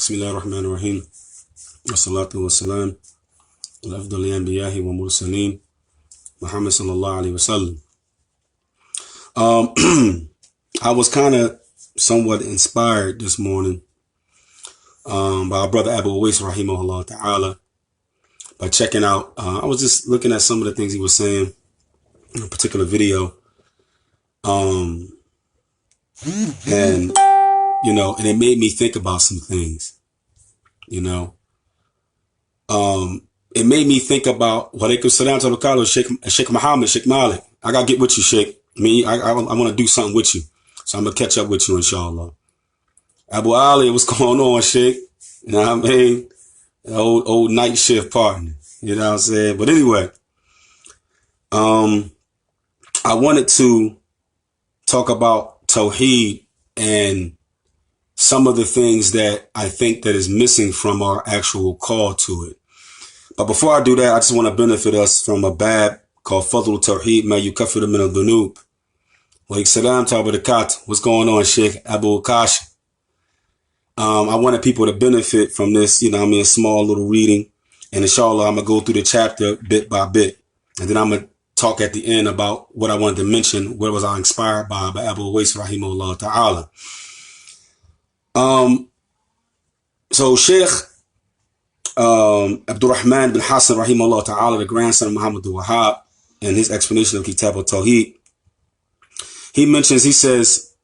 Bismillah ar-Rahman ar-Rahim. Wassalatu wassalam. Al-Afdali anbiyahi wa mursaleen. Muhammad sallallahu alayhi wa sallam. I was kind of somewhat inspired this morning by our brother Abuesa rahimahullah ta'ala by checking out. I was just looking at some of the things he was saying in a particular video. And it made me think about some things, it made me think about wa alaikum salam to the Sheikh Muhammad, Sheikh Malik. I got to get with you, Sheikh. I want to do something with you. So I'm going to catch up with you, inshallah. Abu Ali, what's going on, Sheikh? You know what I mean? Old night shift partner. You know what I'm saying? But anyway, I wanted to talk about Tawheed and some of the things that I think that is missing from our actual call to it. But before I do that, I just want to benefit us from a bab called Fadl Tawheed Ma Yukaffiru Min Al-Dhunub. Wa alaikum salam to barakatuh. What's going on, Sheikh Abu Kash? I wanted people to benefit from this, a small little reading. And inshallah, I'm going to go through the chapter bit by bit. And then I'm going to talk at the end about what I wanted to mention, what was I inspired by Abuesa rahimahullah ta'ala. So Sheikh Abdurrahman bin Hassan rahimahullah ta'ala, the grandson of Muhammad Wahab, in his explanation of Kitab al-Tawheed, he says,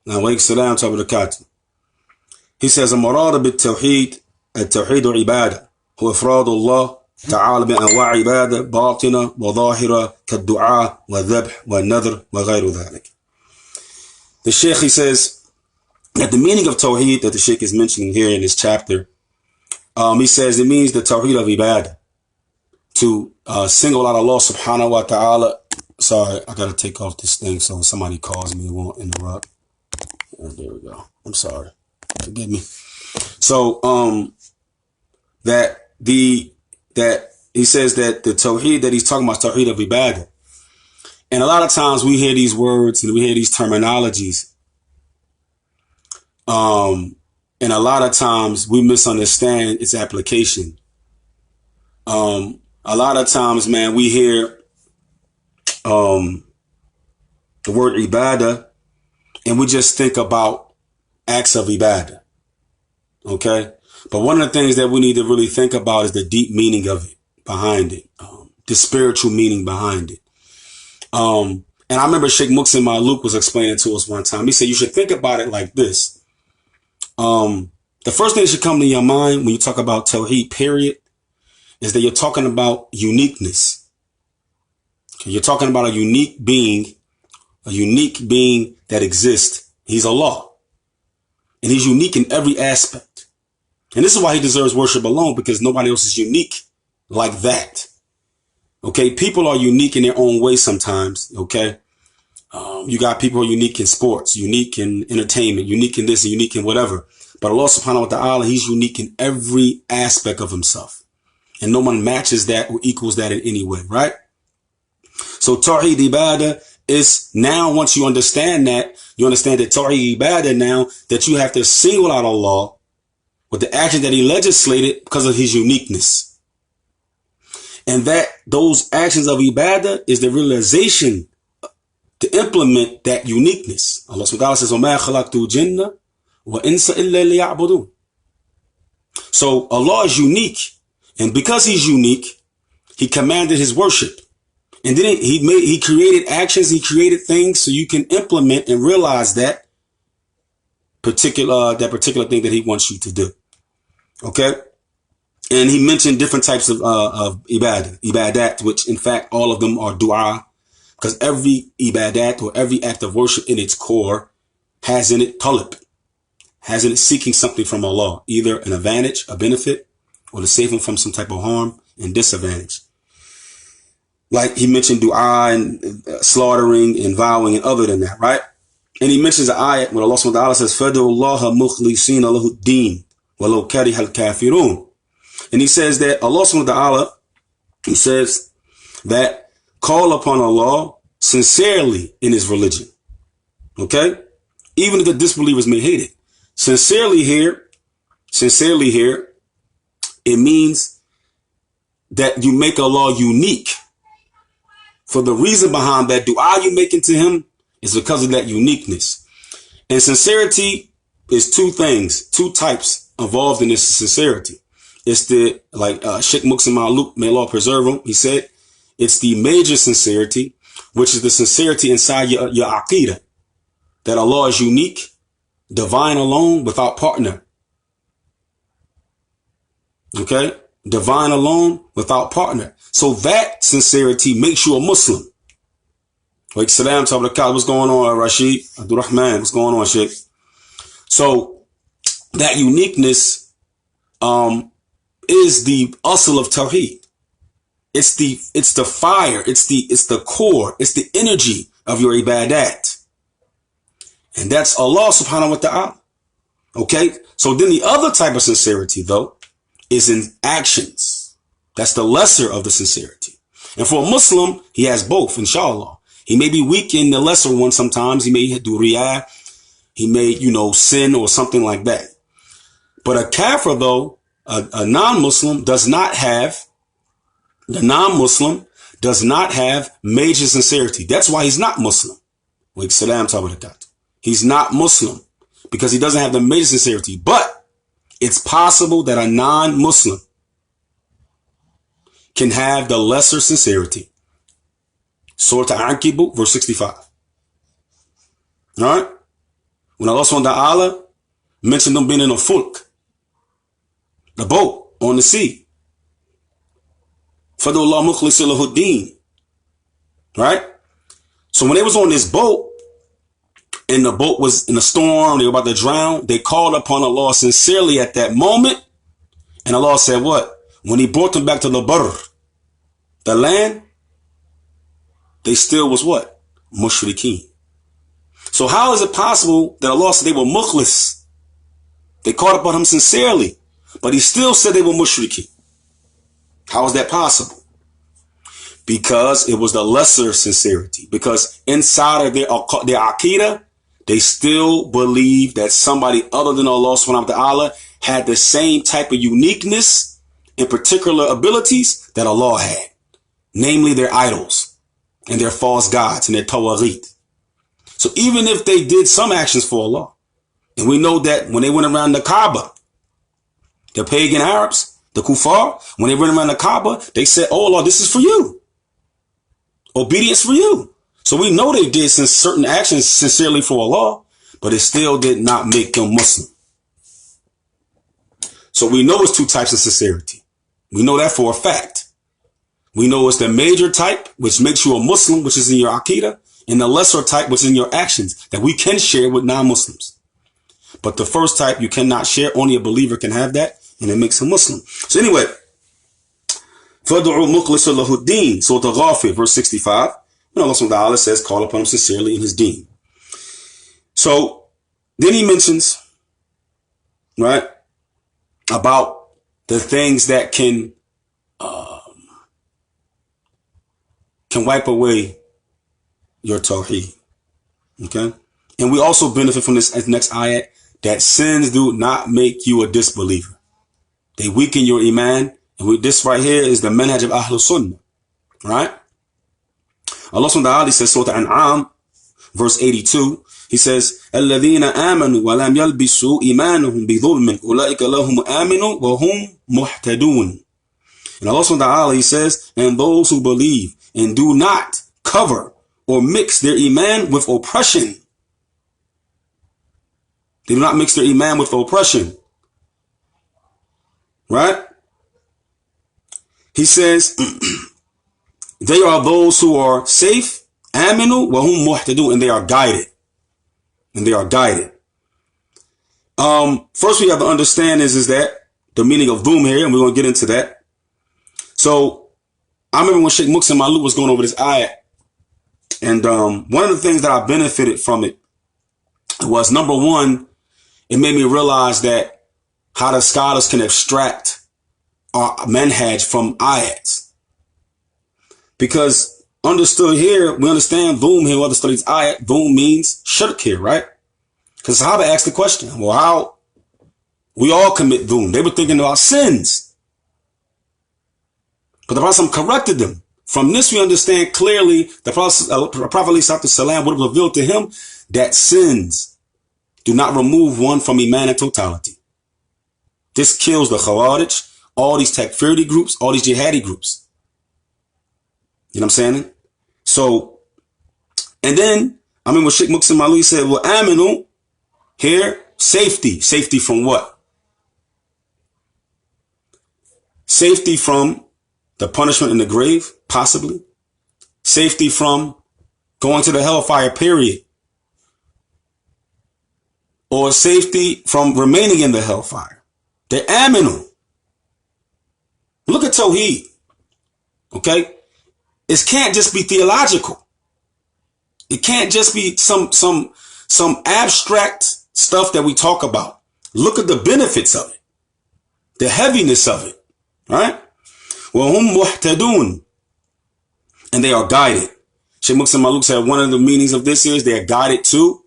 now wa alaikum salam to barakatuh. He says, المراد بالتوحيد التوحيد عبادة هو إفراد الله تعالى بأنواع عبادة باطنة وظاهرة كالدعاء والذبح والنذر وغير ذلك. The Sheikh, he says that the meaning of Tawheed that the Sheikh is mentioning here in this chapter, he says it means the Tawheed of Ibadah, to single out Allah subhanahu wa ta'ala. Sorry, I got to take off this thing so when somebody calls me, it won't interrupt. Oh, there we go. I'm sorry. Forgive me. So, that he says that the Tawheed that he's talking about, Tawheed of Ibadah. And a lot of times we hear these words and we hear these terminologies. And a lot of times we misunderstand its application. A lot of times, man, we hear the word Ibadah and we just think about acts of Ibadah. Okay? But one of the things that we need to really think about is the deep meaning of it, behind it, the spiritual meaning behind it. And I remember Sheikh Muqsim Maluk was explaining to us one time. He said, you should think about it like this. The first thing that should come to your mind when you talk about Tawheed, period, is that you're talking about uniqueness. Okay, you're talking about a unique being that exists. He's Allah. And he's unique in every aspect. And this is why he deserves worship alone, because nobody else is unique like that. Okay, people are unique in their own way sometimes. Okay, you got people who are unique in sports, unique in entertainment, unique in this, and unique in whatever. But Allah subhanahu wa ta'ala, he's unique in every aspect of himself. And no one matches that or equals that in any way, right? So Tawheed Ibadah is now, once you understand that, you understand that Tawheed Ibadah now, that you have to single out Allah with the action that he legislated because of his uniqueness. And that those actions of Ibadah is the realization to implement that uniqueness. Allah subhanahu wa ta'ala says, وَمَا خَلَقْتُ الْجِنَّ وَإِنسَ إِلَّا لِيَعْبُدُونَ. So Allah is unique. And because he's unique, he commanded his worship. And then he created actions, he created things so you can implement and realize that particular thing that he wants you to do. Okay? And he mentioned different types of ibadat, which in fact all of them are dua, because every ibadat or every act of worship in its core has in it talib, has in it seeking something from Allah, either an advantage, a benefit, or to save him from some type of harm and disadvantage. Like he mentioned dua and slaughtering and vowing and other than that, right? And he mentions the ayat when Allah subhanahu wa ta'ala says, فَدُعُوا اللَّهَ مُخْلِصِينَ لَهُ الدِّينَ وَلَوْ كَرِهَ الْكَافِرُونَ. And he says that Allah subhanahu wa ta'ala, he says that call upon Allah sincerely in his religion. Okay? Even if the disbelievers may hate it. Sincerely here, it means that you make Allah unique. For the reason behind that dua you making to him is because of that uniqueness. And sincerity is two things, two types involved in this sincerity. It's the, like Sheikh Muqsim Ma'luk, may Allah preserve him, he said, it's the major sincerity, which is the sincerity inside your aqeedah, that Allah is unique, divine alone, without partner. Okay? Divine alone, without partner. So that sincerity makes you a Muslim. Like salam to Abdul, what's going on, Rashid? Abdul Rahman, what's going on, Sheikh? So that uniqueness is the asl of Tawheed. It's the fire, it's the core, it's the energy of your ibadat. And that's Allah subhanahu wa ta'ala. Okay? So then the other type of sincerity, though, is in actions. That's the lesser of the sincerity. And for a Muslim, he has both, inshallah. He may be weak in the lesser one sometimes. He may do riyah. He may, sin or something like that. But a kafir, though, a non-Muslim does not have major sincerity. That's why he's not Muslim. He's not Muslim because he doesn't have the major sincerity. But it's possible that a non-Muslim can have the lesser sincerity. Surah Al-Ankabut, verse 65. All right? When Allah subhanahu wa ta'ala mentioned them being in a fulk, the boat on the sea. Fadullah mukhlisina lahu din. Right? So when they was on this boat, and the boat was in a storm, they were about to drown, they called upon Allah sincerely at that moment. And Allah said what? When he brought them back to the barr, the land, they still was what? Mushrikeen. So how is it possible that Allah said they were mukhlis? They called upon him sincerely, but he still said they were mushrikeen. How is that possible? Because it was the lesser sincerity. Because inside of their aqeedah, they still believe that somebody other than Allah subhanahu wa ta'ala had the same type of uniqueness and particular abilities that Allah had. Namely their idols and their false gods and their Tawheed. So even if they did some actions for Allah, and we know that when they went around the Kaaba, the pagan Arabs, the kuffar, when they went around the Kaaba, they said, oh Allah, this is for you. Obedience for you. So we know they did some certain actions sincerely for Allah, but it still did not make them Muslim. So we know it's two types of sincerity. We know that for a fact. We know it's the major type, which makes you a Muslim, which is in your aqeedah, and the lesser type, which is in your actions, that we can share with non-Muslims. But the first type you cannot share, only a believer can have that, and it makes him Muslim. So anyway, فَدْعُوا مُخْلِصًا لَهُ الدِّينَ, Surah Al-Ghafir, verse 65. And Allah subhanahu wa ta'ala says, call upon him sincerely in his deen. So then he mentions, right, about the things that can wipe away your tawheed. Okay. And we also benefit from this next ayat, that sins do not make you a disbeliever. They weaken your iman. And this right here is the manhaj of Ahlul Sunnah. Right? Allah subhanahu wa ta'ala says, Surah Al-An'am, verse 82, he says, الَّذِينَ آمَنُوا وَلَمْ يَلْبِسُوا إِيمَانَهُمْ بِظُلْمٍ أُولَٰئِكَ لَهُمْ آمِنُوا وَهُمْ مُهْتَدُونَ. And Allah subhanahu wa ta'ala, he says, and those who believe and do not cover or mix their iman with oppression. They do not mix their iman with oppression. Right? He says, they are those who are safe, aminu wa hum muhtadun, and they are guided. And they are guided. First we have to understand is that the meaning of doom here, and we're going to get into that. So I remember when Sheikh Muqsim Ma'luk was going over this ayat, and one of the things that I benefited from it was, number one, it made me realize that how the scholars can abstract our manhaj from ayats. Because understood here, we understand doom here, other studies ayat, doom means shirk here, right? Because Sahaba asked the question, well, how? We all commit doom. They were thinking about sins. But the Prophet corrected them. From this, we understand clearly the Prophet ﷺ would have revealed to him that sins do not remove one from Iman in totality. This kills the Khawarij, all these Takfiri groups, all these Jihadi groups. You know what I'm saying? So, and then, what Sheikh Muqsim Ali said, well, aminu, here, safety. Safety from what? Safety from the punishment in the grave, possibly. Safety from going to the hellfire, period. Or safety from remaining in the hellfire. They're aminu. Look at Tawheed. Okay? It can't just be theological. It can't just be some abstract stuff that we talk about. Look at the benefits of it. The heaviness of it. Right? وَهُمْ مُحْتَدُونَ. And they are guided. Sheikh Muqsim Maluk said one of the meanings of this is they are guided to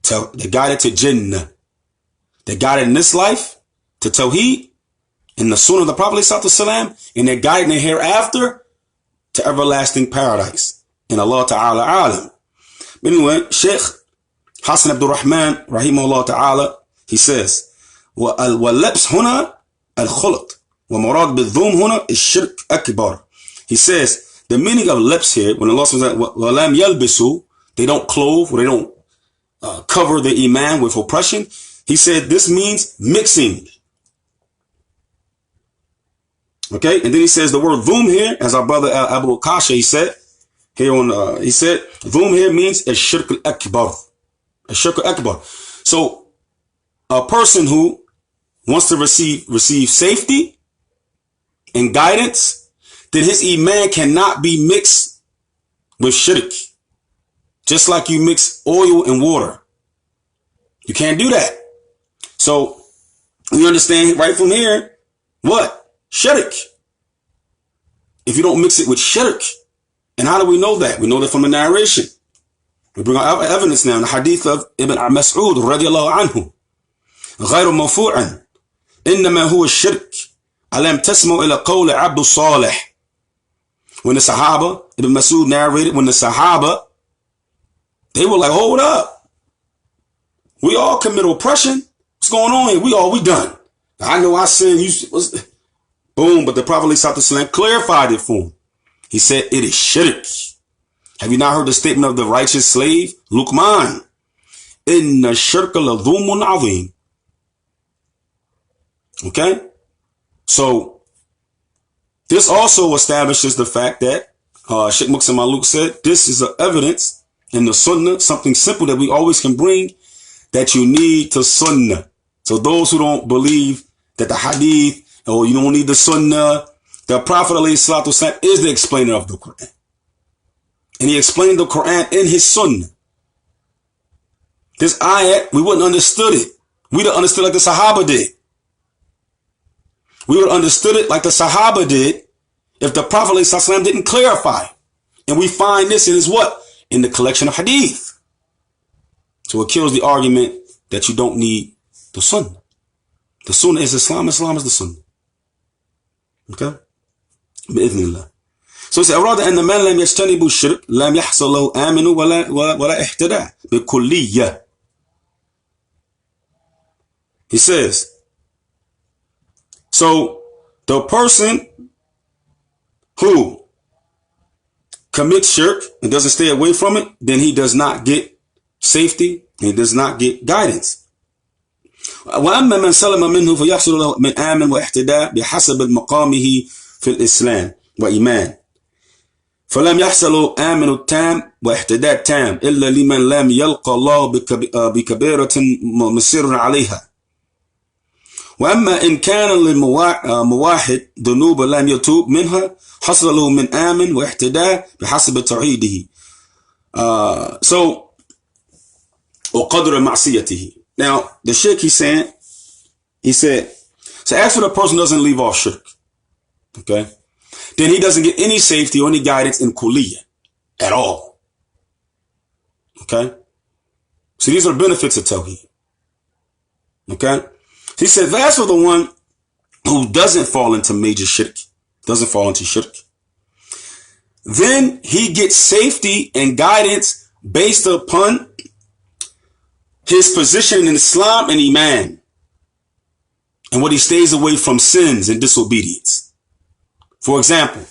Jannah. They're guided in this life to Tawheed, in the Sunnah of the Prophet ﷺ, and they're guided in the hereafter to everlasting paradise. In Allah Ta'ala alam. Anyway, Sheikh Hassan Abdul Rahman, rahimahullah Ta'ala, he says, وَاللَّبْسْ هُنَا الْخُلْط وَمُرَادْ بِالذُّومْ هُنَا الشِّرْكِ أَكْبَرُ. He says, the meaning of lips here, when Allah says that, وَلَمْ يَلْبِسُوا, they don't clothe, or they don't cover the iman with oppression. He said this means mixing. Okay, and then he says the word dhum here, as our brother Abu Kasha, he said dhum here means ash-shirk al-akbar. Ash-shirk al-akbar. So a person who wants to receive safety and guidance, then his iman cannot be mixed with shirk. Just like you mix oil and water. You can't do that. So we understand right from here, what? Shirk. If you don't mix it with shirk. And how do we know that? We know that from the narration. We bring our evidence now in the hadith of Ibn Mas'ud radiallahu anhu. غير موفوعا إنما هو الشرك ألم تسمع إلى قول عبد الصالح. When the Sahaba, Ibn Mas'ud narrated, when the Sahaba, they were like, hold up. We all commit oppression. What's going on here? We done. I know I said boom, but the Prophet ﷺ clarified it for him. He said, it is shirk. Have you not heard the statement of the righteous slave? Luqman. Inna shirka la dhumun azim. Okay? So, this also establishes the fact that Sheikh Muqsim Maluk said, this is evidence in the Sunnah, something simple that we always can bring, that you need to Sunnah. So those who don't believe that the Hadith, or you don't need the Sunnah, the Prophet ﷺ is the explainer of the Quran. And he explained the Quran in his Sunnah. This ayat, we wouldn't understood it. We'd have understood like the Sahaba did. We would have understood it like the Sahaba did if the Prophet ﷺ didn't clarify. And we find this in his what? In the collection of Hadith. So it kills the argument that you don't need the Sunnah. The Sunnah is Islam. Islam is the Sunnah. Okay? بإذن الله. So it's أراد أن من لم يجتنب الشرك لم يحصل له آمن ولا اهتدى بكلية. He says, so the person who commits shirk and doesn't stay away from it, then he does not get safety, he does not get guidance. وأما من سلم منه فيحصل له من آمن واحتداء بحسب مقامه في الإسلام وإيمان. فلم يحصل آمن التام واحتداء تام إلا لمن لم يلقى الله بكبيرة مصير عليها. وأما إن كان للمواحد ذنوب لم يتوب منها حصل له من آمن واحتداء بحسب توحيده. So وقدر معصيته. Now the Sheikh he said, so after the person doesn't leave off shirk, okay, then he doesn't get any safety or any guidance in kulliyah at all. Okay, so these are benefits of Tawheed. Okay? He said, as for the one who doesn't fall into major shirk, doesn't fall into shirk, then he gets safety and guidance based upon his position in Islam and Iman, and what he stays away from sins and disobedience. For example,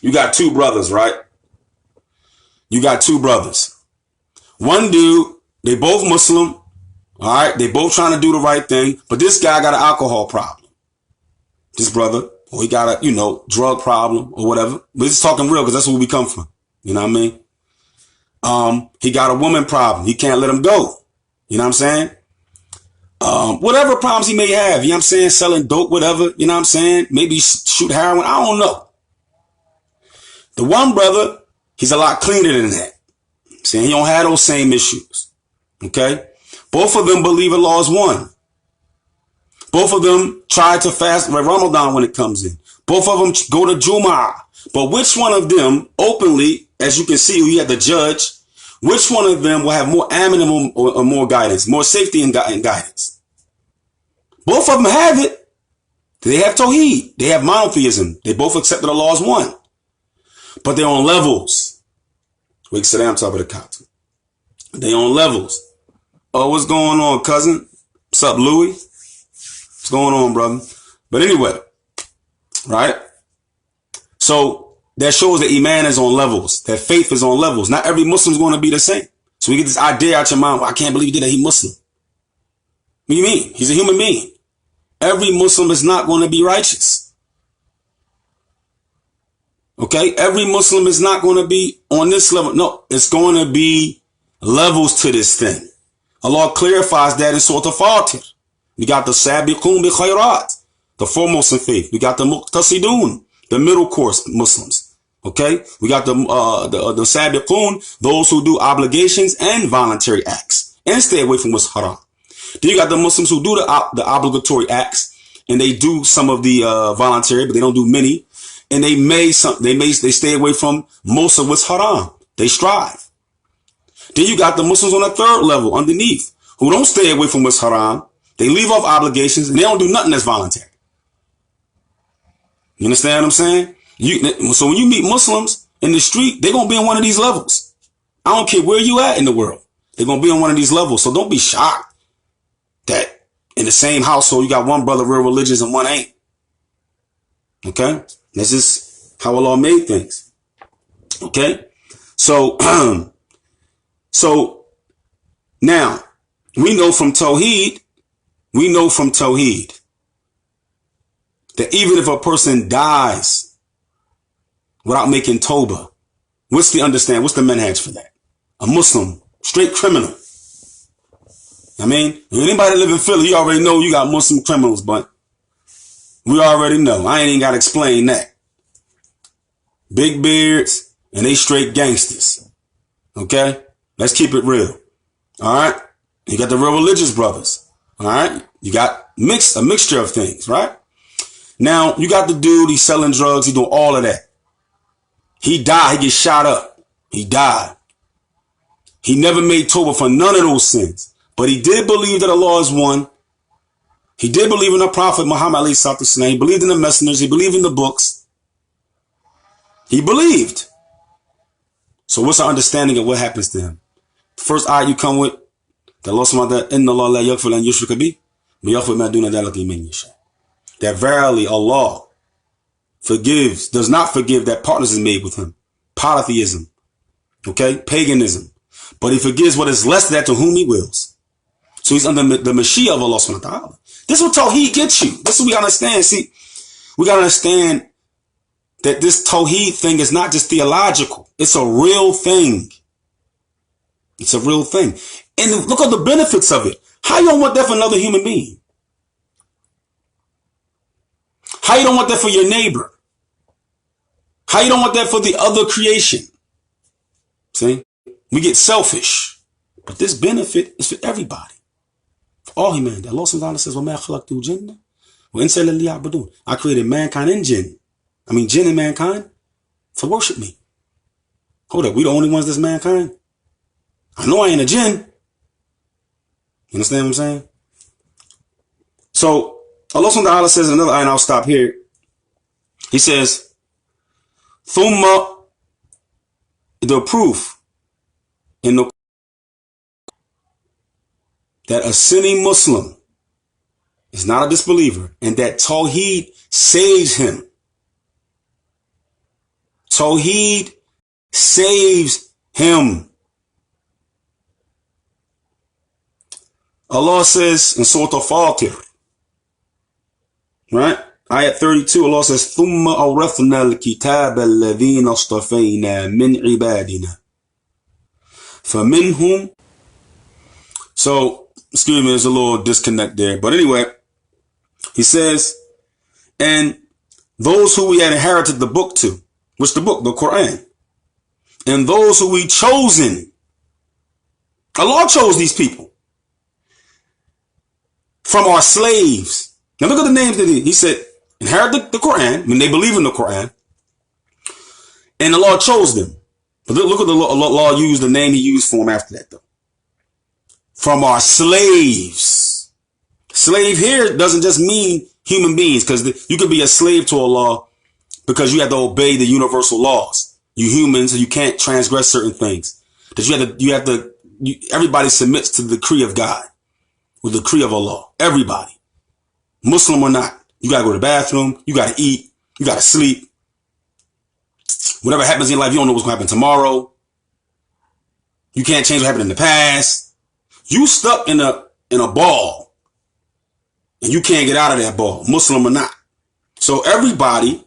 you got two brothers, right? You got two brothers. One dude, they both Muslim, all right? They both trying to do the right thing, but this guy got an alcohol problem. This brother, or he got a, drug problem or whatever. We're just talking real because that's where we come from. You know what I mean? He got a woman problem. He can't let him go. You know what I'm saying? Whatever problems he may have, you know what I'm saying? Selling dope, whatever, you know what I'm saying? Maybe shoot heroin. I don't know. The one brother, he's a lot cleaner than that. Saying he don't have those same issues. Okay? Both of them believe Allah is one. Both of them try to fast Ramadan when it comes in. Both of them go to Jum'ah. But which one of them openly, as you can see, we had the judge, which one of them will have more amin or more guidance, more safety and guidance? Both of them have it. They have Tawheed. They have monotheism. They both accept that Allah is one. But they're on levels. We sit down top of the couch. They on levels. Oh, what's going on, cousin? What's up, Louis? What's going on, brother? But anyway, right? So that shows that Iman is on levels, that faith is on levels. Not every Muslim is going to be the same. So we get this idea out your mind, well, I can't believe he did that. He's Muslim. What do you mean? He's a human being. Every Muslim is not going to be righteous. Okay? Every Muslim is not going to be on this level. No, it's going to be levels to this thing. Allah clarifies that in Surah Al-Fatir. We got the Sabiqun bi Khayrat, the foremost in faith. We got the Muqtasidun, the middle course Muslims. Okay? We got the Sabiqun, those who do obligations and voluntary acts and stay away from what's haram. Then you got the Muslims who do the obligatory acts and they do some of the voluntary, but they don't do many. And they stay away from most of what's haram. They strive. Then you got the Muslims on a third level underneath who don't stay away from what's haram. They leave off obligations and they don't do nothing that's voluntary. You understand what I'm saying? So when you meet Muslims in the street, they're going to be on one of these levels. I don't care where you at in the world. They're going to be on one of these levels. So don't be shocked that in the same household, you got one brother real religious and one ain't. Okay? That's just how Allah made things. Okay? So, now we know from Tawheed that even if a person dies without making Tawbah, what's the manhaj for that? A Muslim, straight criminal. I mean, anybody live in Philly, you already know you got Muslim criminals, but we already know. I ain't even got to explain that. Big beards, and they straight gangsters. Okay? Let's keep it real. All right? You got the real religious brothers. All right? You got a mixture of things, right? Now, you got the dude, he's selling drugs, he's doing all of that. He died, he gets shot up. He died. He never made Tawbah for none of those sins. But he did believe that Allah is one. He did believe in the Prophet Muhammad alayhi salatu wasalam. He believed in the messengers. He believed in the books. He believed. So what's our understanding of what happens to him? The first ayat you come with, that Allah subhanahu wa ta'ala, inna Allah la yaghfir an yushrika bih, wa yaghfir ma duna dhalika liman yasha. That verily Allah does not forgive that partners is made with him. Polytheism. Okay? Paganism. But he forgives what is less than that to whom he wills. So he's under the Mashiach of Allah subhanahu wa ta'ala. This is what Tawheed gets you. This is what we gotta understand. See, we gotta understand that this Tawheed thing is not just theological. It's a real thing. It's a real thing. And look at the benefits of it. How you don't want that for another human being? How you don't want that for your neighbor? How you don't want that for the other creation? See? We get selfish. But this benefit is for everybody. For all humanity. Allah subhanahu wa ta'ala says, وَمَا خَلَقْتُ الْجِنَّ وَإِنسَ إِلَّا لِيَعْبُدُونَ. I created mankind and jinn. Jinn and mankind to worship me. Hold up, we the only ones that's mankind? I know I ain't a jinn. You understand what I'm saying? So Allah subhanahu wa ta'ala says in another ayah, and I'll stop here. He says, Thumma, the proof in the that a sinning Muslim is not a disbeliever and that Tawheed saves him. Tawheed saves him. Allah says in Surah Al-Fatir, right? Ayat 32, Allah says, ثُمَّ أَوْرَثْنَا الْكِتَابَ الَّذِينَ اصْطَفَيْنَا مِنْ عِبَادِنَا فَمِنْهُمْ. So, excuse me, there's a little disconnect there. But anyway, he says, and those who we had inherited the book to, which the book, the Quran, and those who we chosen, Allah chose these people from our slaves. Now look at the names that he said, inherit the Quran, when they believe in the Quran, and the Lord chose them. But look at the law used, the name he used for them after that though. From our slaves. Slave here doesn't just mean human beings, because you could be a slave to Allah because you have to obey the universal laws. You humans, you can't transgress certain things. That everybody submits to the decree of God, or the decree of Allah. Everybody. Muslim or not. You gotta go to the bathroom. You gotta eat. You gotta sleep. Whatever happens in your life, you don't know what's gonna happen tomorrow. You can't change what happened in the past. You stuck in a ball, and you can't get out of that ball, Muslim or not. So everybody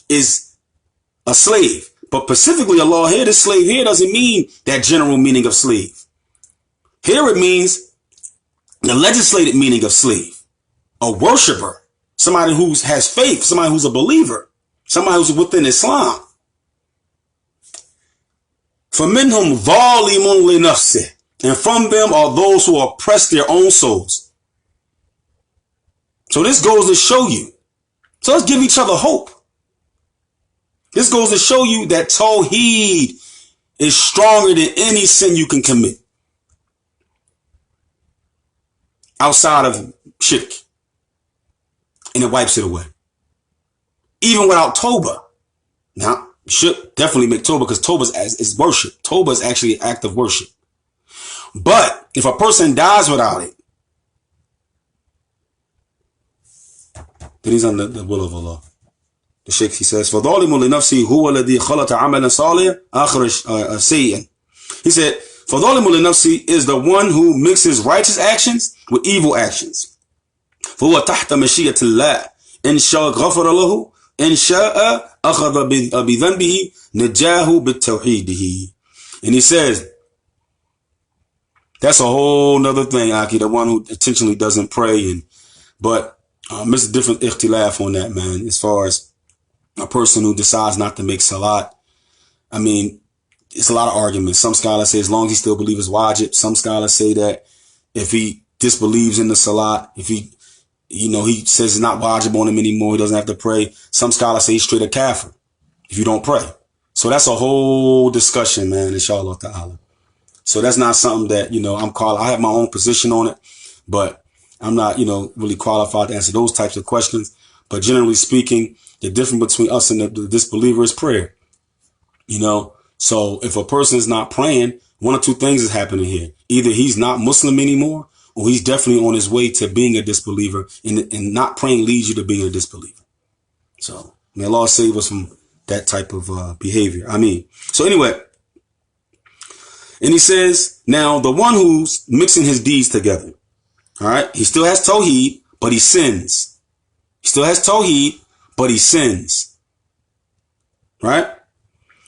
is a slave. But specifically, Allah here, this slave here doesn't mean that general meaning of slave. Here it means the legislated meaning of slave. A worshiper. Somebody who has faith. Somebody who's a believer. Somebody who's within Islam. فَمِنْهُمْ ظَالِمٌ لِنَفْسِهِ. And from them are those who oppress their own souls. So this goes to show you. So let's give each other hope. This goes to show you that Tawheed is stronger than any sin you can commit outside of shirk. And it wipes it away. Even without Tawbah. Now, you should definitely make Tawbah, because Tawbah is worship. Tawbah is actually an act of worship. But if a person dies without it, then he's under the will of Allah. The Sheikh, he says, فَظَالِمٌ لِنَفْسِهِ هُوَ الَّذِي خَلَطَ عَمَلًا صَالِحًا آخَرَ سَيِّئًا. He said, فَظَالِمٌ لِنَفْسِهِ is the one who mixes righteous actions with evil actions. فَهُوَ تَحْتَ مَشِيَّةِ اللَّهِ إِنْ شَاءَ غَفَرَ لَهُ إِنْ شَاءَ أَخَذَ بِذَنْبِهِ نَجَّاهُ بِالتَّوْحِيدِهِ. And he says, that's a whole nother thing, Aki, the one who intentionally doesn't pray. But it's a different ikhtilaf on that, man, as far as a person who decides not to make salat. I mean, it's a lot of arguments. Some scholars say as long as he still believes it's wajib. Some scholars say that if he disbelieves in the salat, if he says it's not wajib on him anymore, he doesn't have to pray. Some scholars say he's straight a kafir if you don't pray. So that's a whole discussion, man, inshallah ta'ala. So that's not something that, I have my own position on it, but I'm not, really qualified to answer those types of questions. But generally speaking, the difference between us and the disbeliever is prayer. So if a person is not praying, one or two things is happening here. Either he's not Muslim anymore, or he's definitely on his way to being a disbeliever, and not praying leads you to being a disbeliever. So may Allah save us from that type of behavior. So anyway, and he says, now the one who's mixing his deeds together, all right, he still has Tawheed, but he sins. He still has Tawheed, but he sins. Right?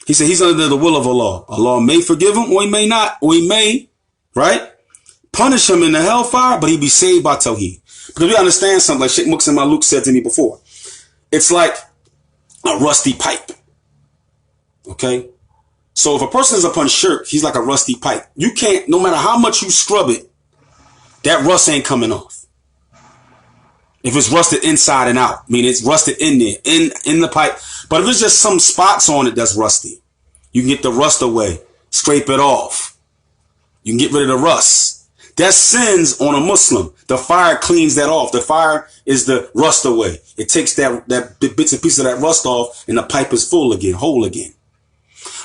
He said he's under the will of Allah. Allah may forgive him, or he may not, or he may, right, punish him in the hellfire, but he'd be saved by Tawheed. Because we understand something like Sheikh Muqsim Maluk said to me before. It's like a rusty pipe. Okay? So if a person is upon shirk, he's like a rusty pipe. You can't, no matter how much you scrub it, that rust ain't coming off. If it's rusted inside and out, it's rusted in there, in the pipe. But if it's just some spots on it that's rusty, you can get the rust away, scrape it off. You can get rid of the rust. That's sins on a Muslim. The fire cleans that off. The fire is the rust away. It takes that bits and pieces of that rust off, and the pipe is full again, whole again.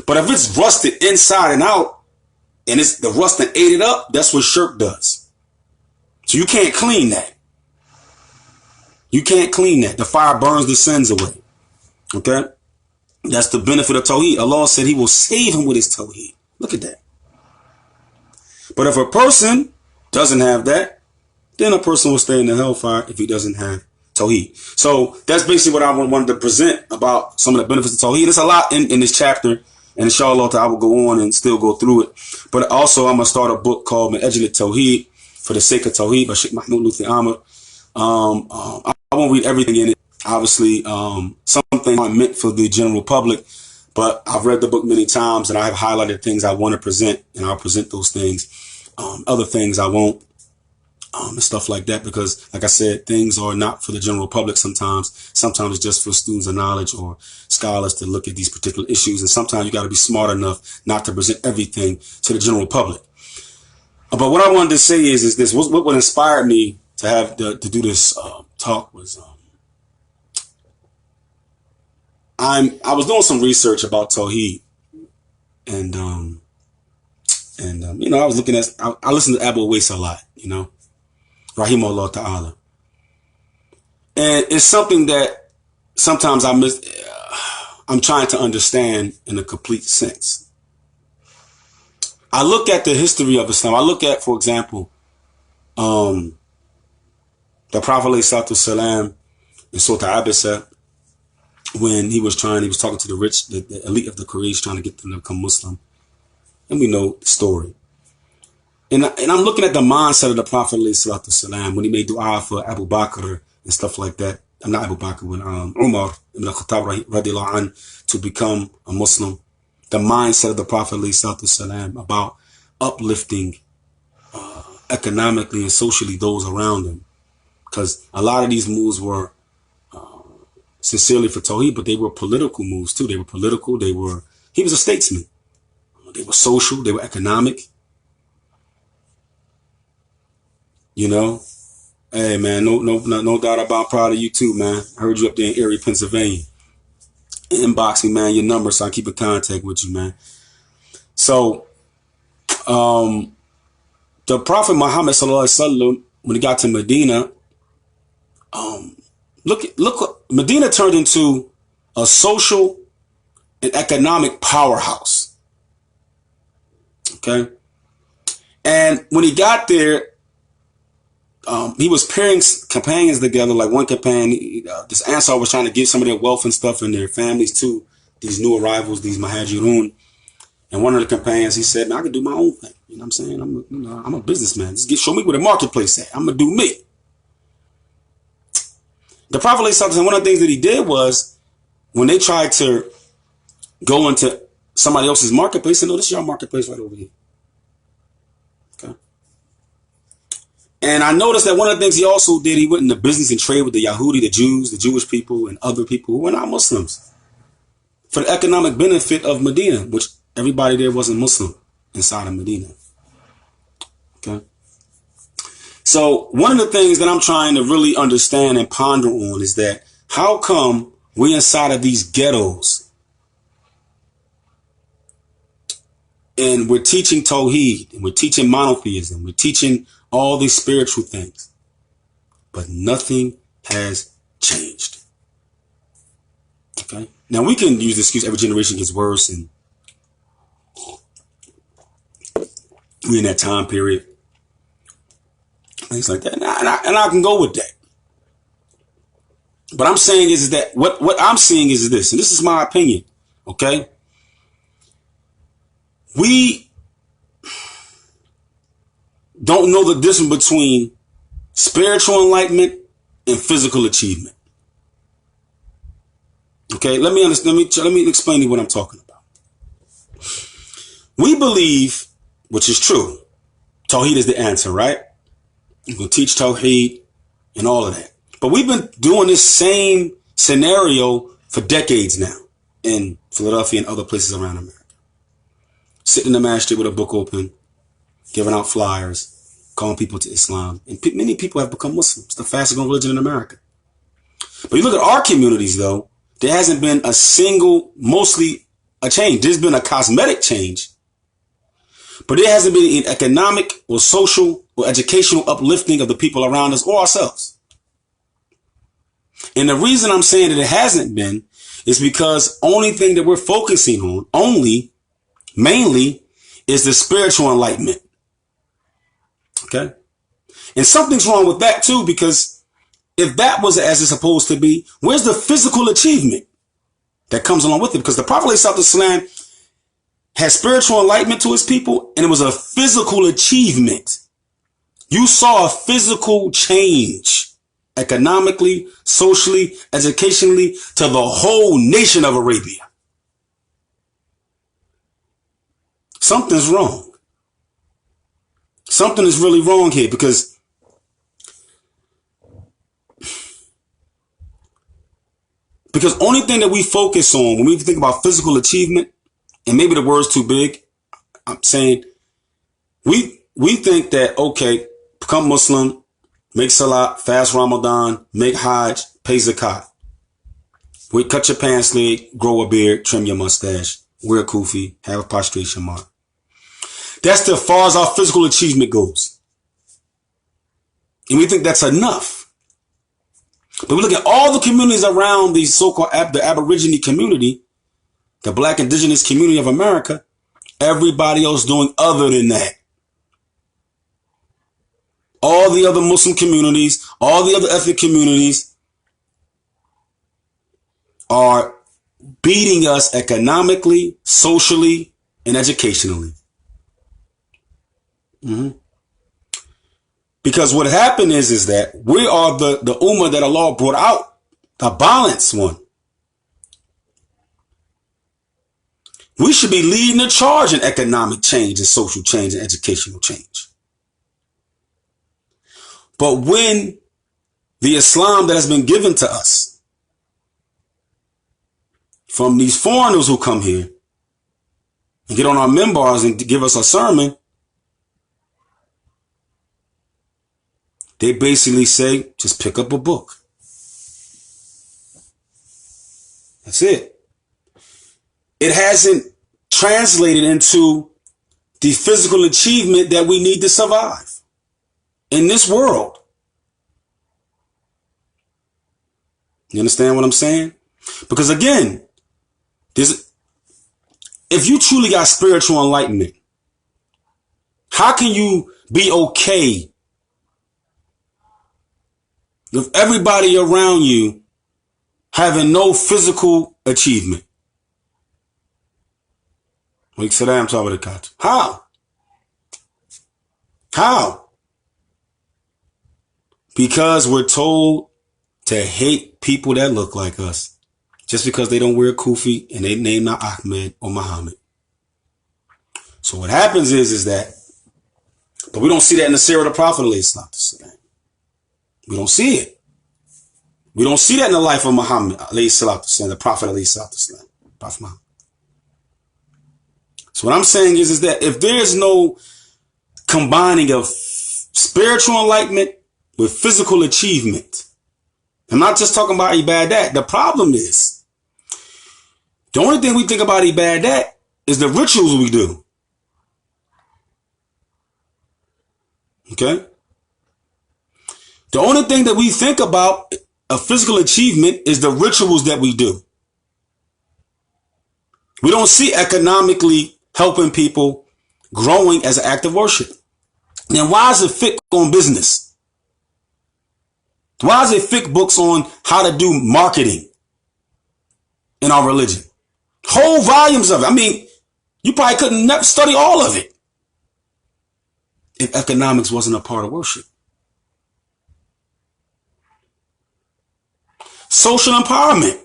But if it's rusted inside and out, and it's the rust that ate it up, that's what shirk does. So you can't clean that. You can't clean that. The fire burns the sins away. Okay? That's the benefit of Tawheed. Allah said he will save him with his Tawheed. Look at that. But if a person doesn't have that, then a person will stay in the hellfire if he doesn't have Tawheed. So that's basically what I wanted to present about some of the benefits of Tawheed. There's a lot in this chapter, and inshallah I will go on and still go through it. But also I'm going to start a book called Min Ajli Tawheed, for the sake of Tawheed, by Sheikh Mahmoud Luthi Ahmad. I won't read everything in it. Obviously, some things aren't meant for the general public, but I've read the book many times, and I have highlighted things I want to present, and I'll present those things. Other things I won't, and stuff like that, because like I said, things are not for the general public sometimes. Sometimes it's just for students of knowledge or scholars to look at these particular issues, and sometimes you got to be smart enough not to present everything to the general public. But what I wanted to say is this: what inspired me to have to do this talk was I was doing some research about Tawheed, and you know, I was looking at, I listened to Abuesa a lot, you know, Rahimahullah Ta'ala. And it's something that sometimes I'm trying to understand in a complete sense. I look at the history of Islam. I look at, for example, the Prophet ﷺ in Surah Abuesa, when he was talking to the rich, the elite of the Quraysh, trying to get them to become Muslim. And we know the story. And I'm looking at the mindset of the Prophet ﷺ when he made dua for Abu Bakr and stuff like that. I'm not Abu Bakr, when Umar ibn al-Khattab radiallahu anh, to become a Muslim. The mindset of the Prophet ﷺ about uplifting economically and socially those around him. Because a lot of these moves were sincerely for Tawheed, but they were political moves too. They were political. He was a statesman. They were social. They were economic. You know, hey man, no doubt about. Proud of you too, man. I heard you up there in Erie, Pennsylvania. Inbox me, man, your number, so I keep in contact with you, man. So, the Prophet Muhammad sallallahu alaihi wasallam, when he got to Medina, look, Medina turned into a social and economic powerhouse. Okay. And when he got there, he was pairing companions together. Like one companion, this Ansar was trying to give some of their wealth and stuff and their families to these new arrivals, these Muhajirun. And one of the companions, he said, man, I can do my own thing. You know what I'm saying? I'm a businessman. Just show me where the marketplace at. I'm going to do me. The Prophet, one of the things that he did was, when they tried to go into somebody else's marketplace, he said, no, this is your marketplace right over here. Okay. And I noticed that one of the things he also did, he went into business and trade with the Yahudi, the Jews, the Jewish people, and other people who were not Muslims, for the economic benefit of Medina, which everybody there wasn't Muslim inside of Medina. Okay. So one of the things that I'm trying to really understand and ponder on is that how come we're inside of these ghettos and we're teaching Tawheed, and we're teaching monotheism, we're teaching all these spiritual things, but nothing has changed. Okay. Now we can use the excuse every generation gets worse, and we're in that time period, things like that, and I can go with that. But I'm saying is that what I'm seeing is this, and this is my opinion. Okay. We don't know the difference between spiritual enlightenment and physical achievement. Okay, let me explain to you what I'm talking about. We believe, which is true, Tawheed is the answer, right? We're going to teach Tawheed and all of that. But we've been doing this same scenario for decades now in Philadelphia and other places around America. Sitting in the masjid with a book open, giving out flyers, calling people to Islam. And many people have become Muslims. It's the fastest growing religion in America. But you look at our communities, though, there hasn't been a single, mostly a change. There's been a cosmetic change. But there hasn't been an economic or social or educational uplifting of the people around us or ourselves. And the reason I'm saying that it hasn't been is because only thing that we're focusing on, mainly, is the spiritual enlightenment. Okay? And something's wrong with that too, because if that was as it's supposed to be, where's the physical achievement that comes along with it? Because the Prophet ﷺ had spiritual enlightenment to his people, and it was a physical achievement. You saw a physical change economically, socially, educationally to the whole nation of Arabia. Something's wrong. Something is really wrong here, because only thing that we focus on when we think about physical achievement, and maybe the word's too big, I'm saying we think that, okay, become Muslim, make salat, fast Ramadan, make hajj, pay zakat. We cut your pants leg, grow a beard, trim your mustache, wear a kufi, have a prostration mark. That's as far as our physical achievement goes. And we think that's enough. But we look at all the communities around the so-called the Aborigine community, the Black indigenous community of America, everybody else doing other than that. All the other Muslim communities, all the other ethnic communities are beating us economically, socially, and educationally. Because what happened is that we are the ummah that Allah brought out, the balanced one. We should be leading the charge in economic change and social change and educational change. But when the Islam that has been given to us from these foreigners who come here and get on our minbars and give us a sermon, they basically say, just pick up a book. That's it. It hasn't translated into the physical achievement that we need to survive in this world. You understand what I'm saying? Because again, if you truly got spiritual enlightenment, how can you be okay with everybody around you having no physical achievement? How? How? Because we're told to hate people that look like us just because they don't wear a kufi and they name not Ahmed or Muhammad. So what happens is that, but we don't see that in the seerah of the Prophet. We don't see it. We don't see that in the life of Muhammad, the Prophet, Prophet Muhammad. So what I'm saying is that if there is no combining of spiritual enlightenment with physical achievement, I'm not just talking about ibadat. The problem is, the only thing we think about ibadat is the rituals we do. Okay? The only thing that we think about a physical achievement is the rituals that we do. We don't see economically helping people growing as an act of worship. Then why is it fiqh on business? Why is it fiqh books on how to do marketing in our religion? Whole volumes of it. I mean, you probably couldn't study all of it if economics wasn't a part of worship. Social empowerment.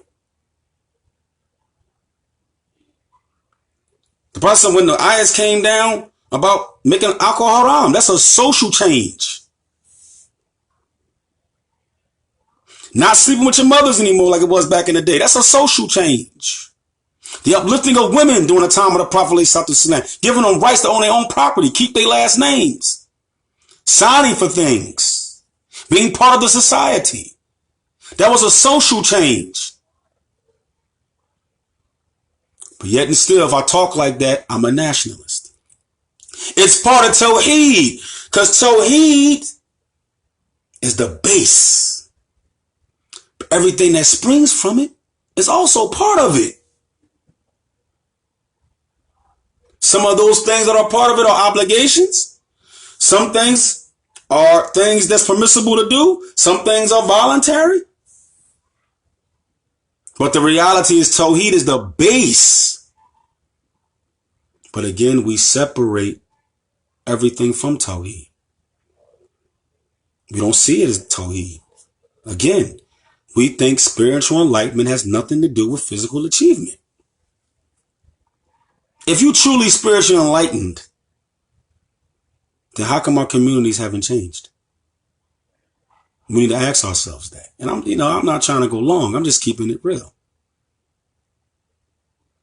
The Prophet, when the ayahs came down about making alcohol haram, that's a social change. Not sleeping with your mothers anymore like it was back in the day. That's a social change. The uplifting of women during the time of the Prophet, giving them rights to own their own property, keep their last names. signing for things, being part of the society. That was a social change. But yet and still, if I talk like that, I'm a nationalist. It's part of Tawheed, because Tawheed is the base. But everything that springs from it is also part of it. Some of those things that are part of it are obligations. Some things are things that's permissible to do. Some things are voluntary. But the reality is Tawheed is the base. But again, we separate everything from Tawheed. We don't see it as Tawheed. Again, we think spiritual enlightenment has nothing to do with physical achievement. If you truly spiritually enlightened, then how come our communities haven't changed? We need to ask ourselves that. And I'm not trying to go long. I'm just keeping it real.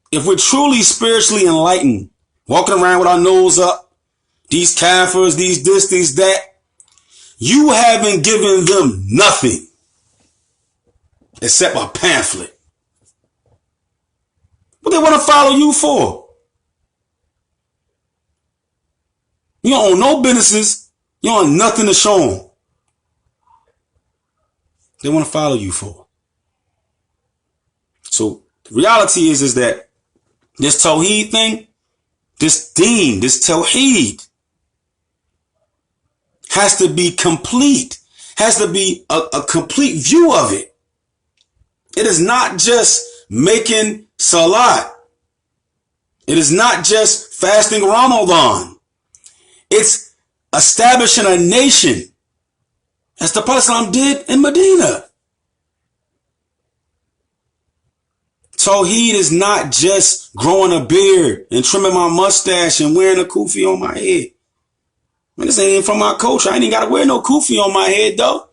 If we're truly spiritually enlightened, walking around with our nose up, these kafirs, these this, these that, you haven't given them nothing except a pamphlet. What they want to follow you for? You don't own no businesses. You don't own nothing to show them. They want to follow you for. So the reality is that this Tawheed thing, this deen, this Tawheed has to be complete, has to be a complete view of it. It is not just making salat. It is not just fasting Ramadan. It's establishing a nation, as the Prophet did in Medina. Tawheed is not just growing a beard and trimming my mustache and wearing a kufi on my head. Man, this ain't even from my culture. I ain't even got to wear no kufi on my head, though.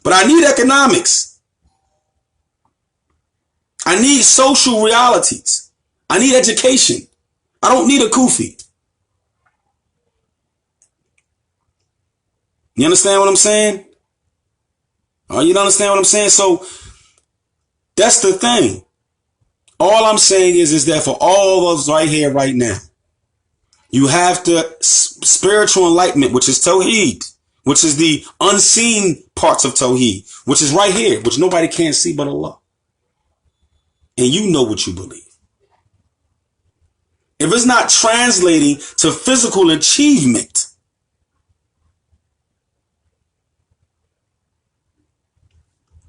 But I need economics. I need social realities. I need education. I don't need a kufi. You understand what I'm saying? Oh, you understand what I'm saying? So that's the thing. All I'm saying is that for all of us right here, right now, you have to spiritual enlightenment, which is Tawheed, which is the unseen parts of Tawheed, which is right here, which nobody can see but Allah. And you know what you believe. If it's not translating to physical achievement,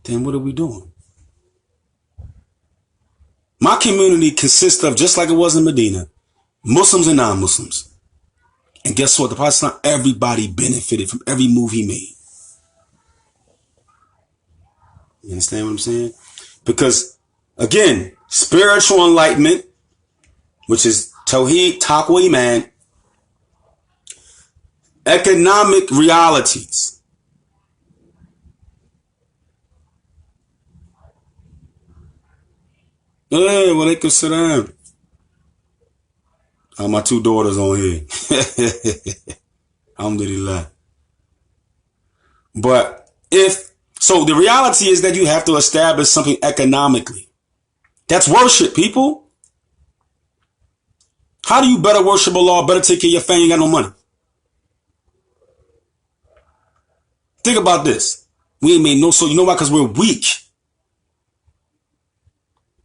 then what are we doing? My community consists of, just like it was in Medina, Muslims and non-Muslims. And guess what? The Prophet, everybody benefited from every move he made. You understand what I'm saying? Because, again, spiritual enlightenment, which is Tawheed, Taqwa, Iman, economic realities. Hey, walaikum salam. My two daughters on here. Alhamdulillah. But so the reality is that you have to establish something economically. That's worship, people. How do you better worship Allah, better take care of your family, you ain't got no money? Think about this. We ain't made no, so you know why? Because we're weak.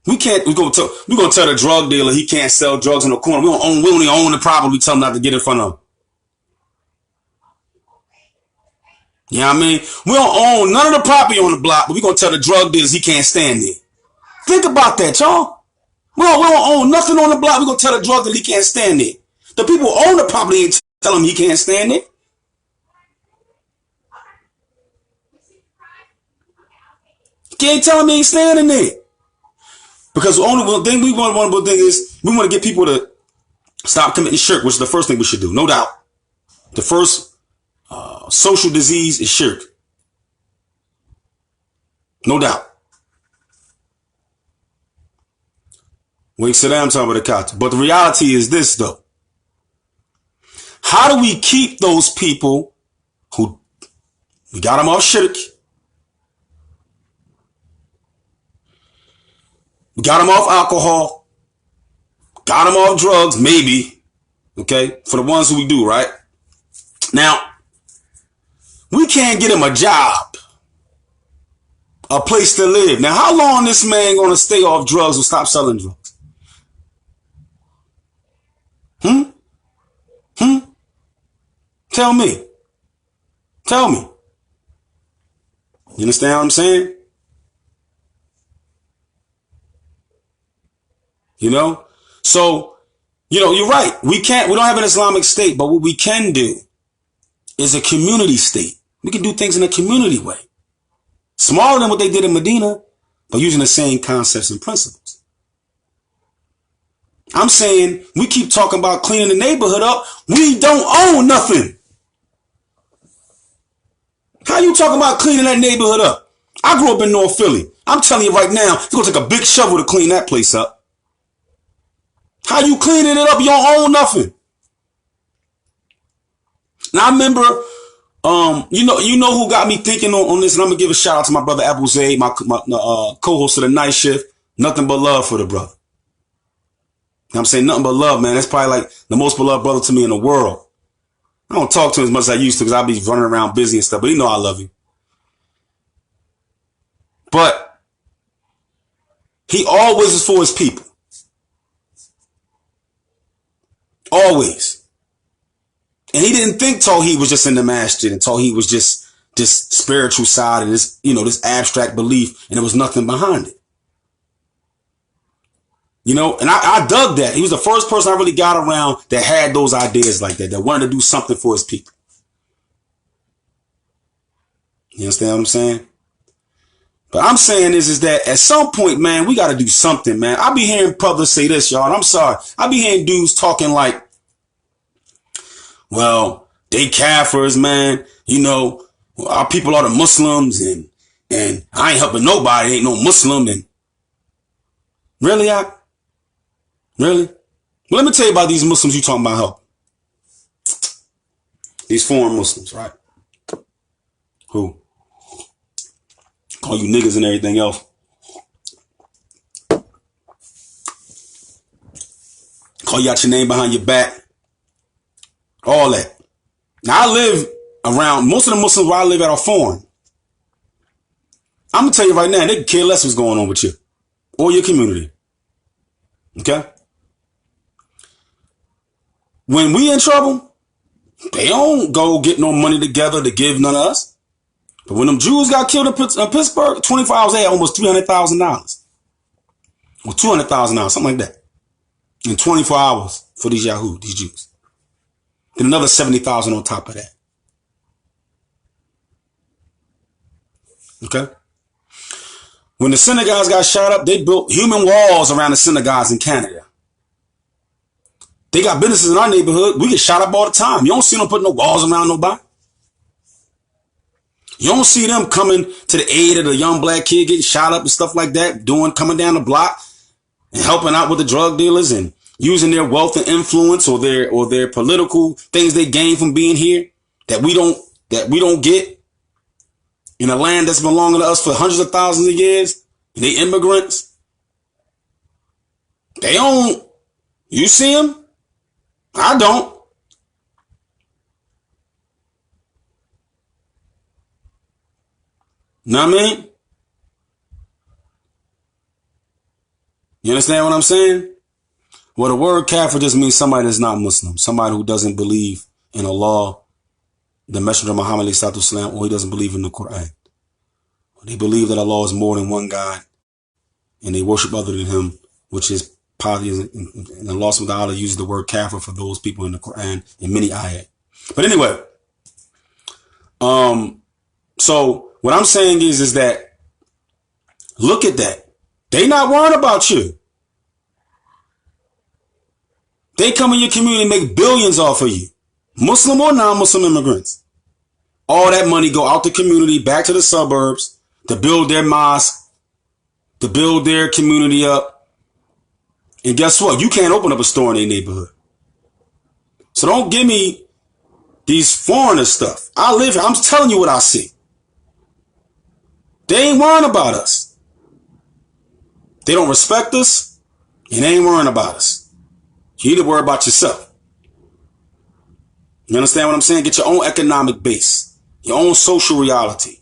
We're gonna tell the drug dealer he can't sell drugs in the corner. We don't even own the property. We tell him not to get in front of him. You know what I mean? We don't own none of the property on the block, but we're gonna tell the drug dealers he can't stand it. Think about that, y'all. We don't own nothing on the block. We're gonna tell the drug dealer he can't stand it. The people who own the property ain't tell him he can't stand it. You can't tell him he ain't standing there. Because the only thing we want to get people to stop committing shirk, which is the first thing we should do, no doubt. The first social disease is shirk. No doubt. Wake Saddam talking about the cat. But the reality is this, though. How do we keep those people who we got them off shirk. We got them off alcohol. Got them off drugs, maybe. Okay? For the ones who we do, right? Now, we can't get him a job. A place to live. Now, how long this man gonna stay off drugs or stop selling drugs? Tell me. Tell me. You understand what I'm saying? You know? So, you're right. We don't have an Islamic state, but what we can do is a community state. We can do things in a community way. Smaller than what they did in Medina, but using the same concepts and principles. I'm saying we keep talking about cleaning the neighborhood up. We don't own nothing. How you talking about cleaning that neighborhood up? I grew up in North Philly. I'm telling you right now, it's going to take a big shovel to clean that place up. How you cleaning it up? You don't own nothing. Now I remember, you know who got me thinking on this, and I'm going to give a shout out to my brother Abuesa, my co-host of the night shift. Nothing but love for the brother. I'm saying nothing but love, man. That's probably like the most beloved brother to me in the world. I don't talk to him as much as I used to because I'll be running around busy and stuff, but he know I love him. But he always is for his people. Always. And he didn't think Tawheed was just in the masjid and Tawheed was just this spiritual side and this, this abstract belief, and there was nothing behind it. And I dug that. He was the first person I really got around that had those ideas like that wanted to do something for his people. You understand what I'm saying? But I'm saying is that at some point, man, we got to do something, man. I be hearing brothers say this, y'all, and I'm sorry. I be hearing dudes talking like, well, they kafirs, man. Our people are the Muslims, and I ain't helping nobody. Ain't no Muslim. And really, Really? Well, let me tell you about these Muslims you talking about help. These foreign Muslims, right? Who call you niggas and everything else. Call you out your name behind your back. All that. Now, I live around, most of the Muslims where I live at are foreign. I'm going to tell you right now, they can care less what's going on with you or your community. Okay? When we in trouble, they don't go get no money together to give none of us. But when them Jews got killed in Pittsburgh, 24 hours, they had almost $300,000. Or $200,000, something like that. In 24 hours for these Jews. Then another 70,000 on top of that. Okay? When the synagogues got shot up, they built human walls around the synagogues in Canada. They got businesses in our neighborhood. We get shot up all the time. You don't see them putting no walls around nobody. You don't see them coming to the aid of the young black kid getting shot up and stuff like that, coming down the block and helping out with the drug dealers and using their wealth and influence or their political things they gain from being here that we don't get in a land that's been belonging to us for hundreds of thousands of years. And they immigrants. They don't. You see them? I don't. Know what I mean? You understand what I'm saying? Well, the word kafir just means somebody that's not Muslim. Somebody who doesn't believe in Allah, the Messenger of Muhammad, or he doesn't believe in the Quran. They believe that Allah is more than one God, and they worship other than him, which is polytheism. And Allah subhanahu wa ta'ala uses the word kafir for those people in the Quran in many ayat. But anyway, so what I'm saying is that look at that. They not worried about you. They come in your community and make billions off of you. Muslim or non-Muslim immigrants. All that money go out the community, back to the suburbs, to build their mosque, to build their community up. And guess what? You can't open up a store in their neighborhood. So don't give me These foreigner stuff. I live here. I'm telling you what I see. They ain't worrying about us. They don't respect us, and they ain't worrying about us. You need to worry about yourself. You understand what I'm saying? Get your own economic base, your own social reality,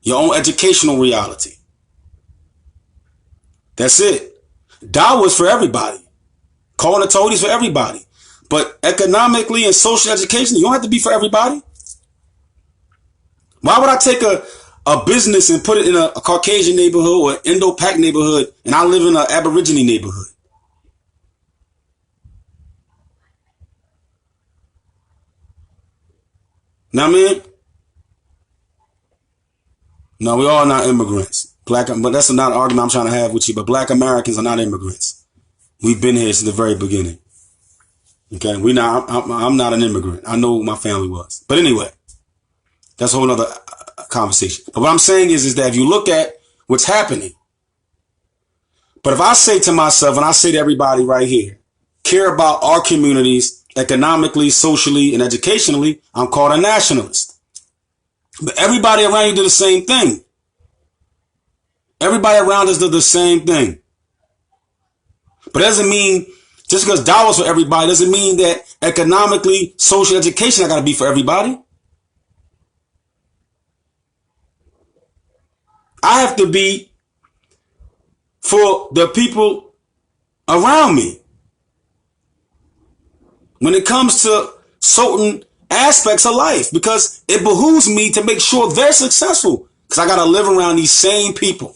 your own educational reality. That's it. Dawah is for everybody. Calling the Tawheed is for everybody. But economically and social education, you don't have to be for everybody. Why would I take a business and put it in a Caucasian neighborhood or an Indo-Pak neighborhood, and I live in an Aborigine neighborhood? Know what I mean? No, we all not immigrants. But that's not an argument I'm trying to have with you. But black Americans are not immigrants. We've been here since the very beginning. Okay, I'm not an immigrant. I know who my family was. But anyway, that's a whole other conversation. But what I'm saying is that if you look at what's happening, but if I say to myself, and I say to everybody right here, care about our communities economically, socially, and educationally, I'm called a nationalist. But everybody around you do the same thing. Everybody around us do the same thing. But it doesn't mean, just because Dawah's for everybody, doesn't mean that economically, social, education, I got to be for everybody. I have to be for the people around me. When it comes to certain aspects of life, because it behooves me to make sure they're successful, because I got to live around these same people.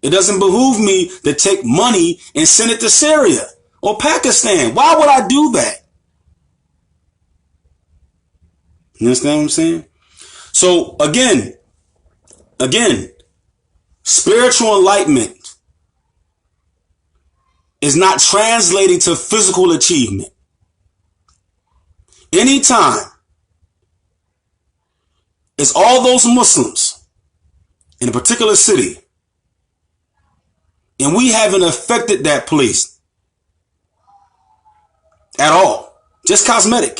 It doesn't behoove me to take money and send it to Syria or Pakistan. Why would I do that? You understand what I'm saying? So again, spiritual enlightenment is not translating to physical achievement. Anytime it's all those Muslims in a particular city and we haven't affected that place at all, just cosmetic.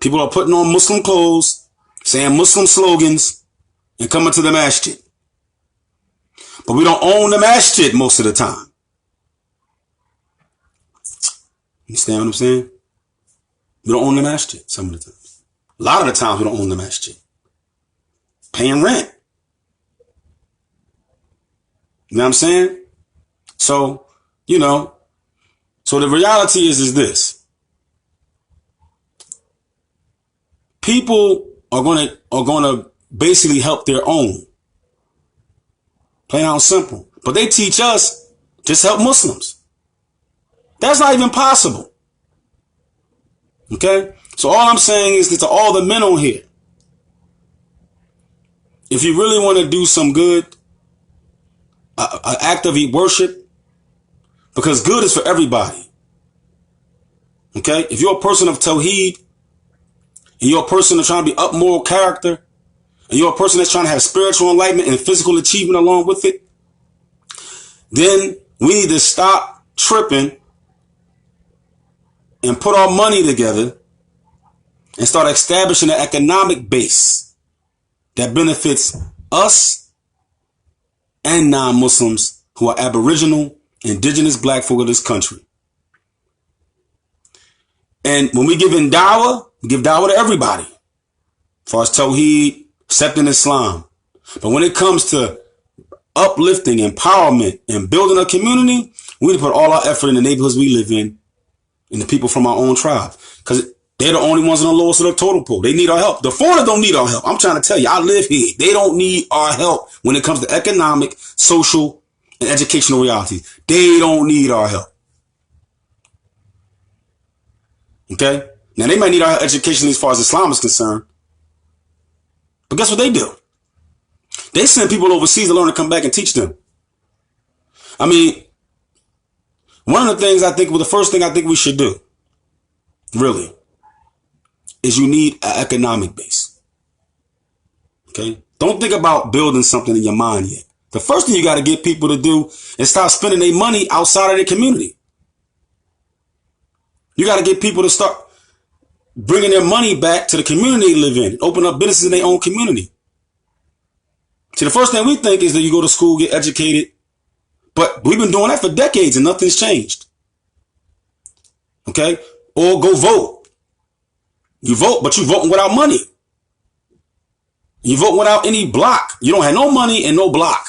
People are putting on Muslim clothes, saying Muslim slogans, and coming to the masjid. But we don't own the masjid most of the time. You understand what I'm saying? We don't own the masjid some of the times. A lot of the times we don't own the masjid. Paying rent. You know what I'm saying? So, so the reality is this. People are gonna basically help their own. Plain out simple. But they teach us just help Muslims. That's not even possible. Okay? So all I'm saying is that to all the men on here, if you really want to do some good, an act of worship, because good is for everybody. Okay? If you're a person of Tawheed, and you're a person that's trying to be up moral character, and you're a person that's trying to have spiritual enlightenment and physical achievement along with it, then we need to stop tripping and put our money together and start establishing an economic base that benefits us and non-Muslims who are Aboriginal, indigenous black folk of this country. And when we give in Dawah, we give Dawah to everybody. As far as Tawheed, accepting Islam. But when it comes to uplifting, empowerment, and building a community, we need to put all our effort in the neighborhoods we live in and the people from our own tribe. Because they're the only ones on the lowest of the totem pole. They need our help. The foreigners don't need our help. I'm trying to tell you, I live here. They don't need our help when it comes to economic, social, and educational realities. They don't need our help. Okay? Now, they might need our education as far as Islam is concerned. But guess what they do? They send people overseas to learn to come back and teach them. I mean, one of the things the first thing I think we should do, really, is you need an economic base. Okay? Don't think about building something in your mind yet. The first thing you got to get people to do is start spending their money outside of their community. You got to get people to start bringing their money back to the community they live in, open up businesses in their own community. See, the first thing we think is that you go to school, get educated, but we've been doing that for decades and nothing's changed. Okay? Or go vote. You vote, but you voting without money. You vote without any block. You don't have no money and no block.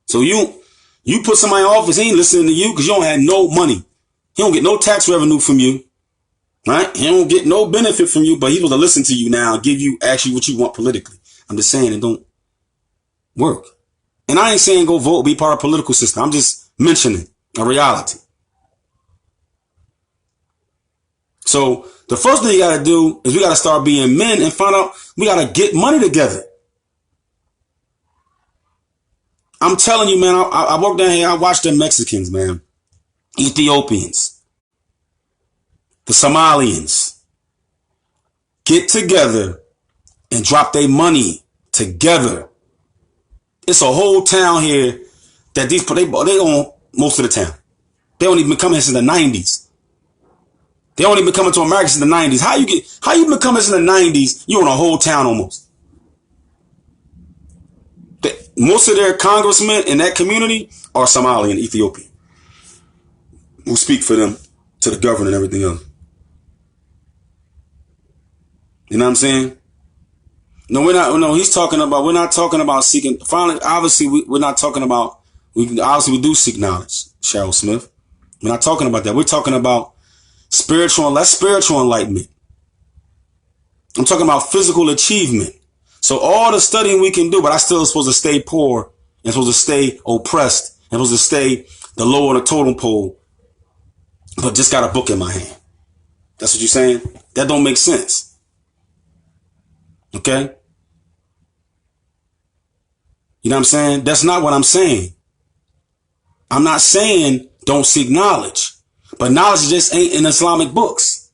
So you put somebody in office, he ain't listening to you because you don't have no money. He don't get no tax revenue from you. Right? He don't get no benefit from you, but he will listen to you now and give you actually what you want politically. I'm just saying it don't work. And I ain't saying go vote, be part of a political system. I'm just mentioning a reality. So the first thing you got to do is we got to start being men and find out we got to get money together. I'm telling you, man, I work down here. I watch the Mexicans, man, Ethiopians, the Somalians get together and drop their money together. It's a whole town here that they own most of the town. They only been coming since the 90s. They only been coming to America since the 90s. How you been coming since the 90s? You own a whole town almost. Most of their congressmen in that community are Somali and Ethiopian who speak for them to the government and everything else. You know what I'm saying? No, we're not. No, he's talking about. We're not talking about seeking. Finally, obviously, we're not talking about. We do seek knowledge, Cheryl Smith. We're not talking about that. We're talking about spiritual. That's spiritual enlightenment. I'm talking about physical achievement. So all the studying we can do, but I still supposed to stay poor and supposed to stay oppressed and supposed to stay the lower on the totem pole, but just got a book in my hand. That's what you're saying? That don't make sense. Okay? You know what I'm saying? That's not what I'm saying. I'm not saying don't seek knowledge, but knowledge just ain't in Islamic books.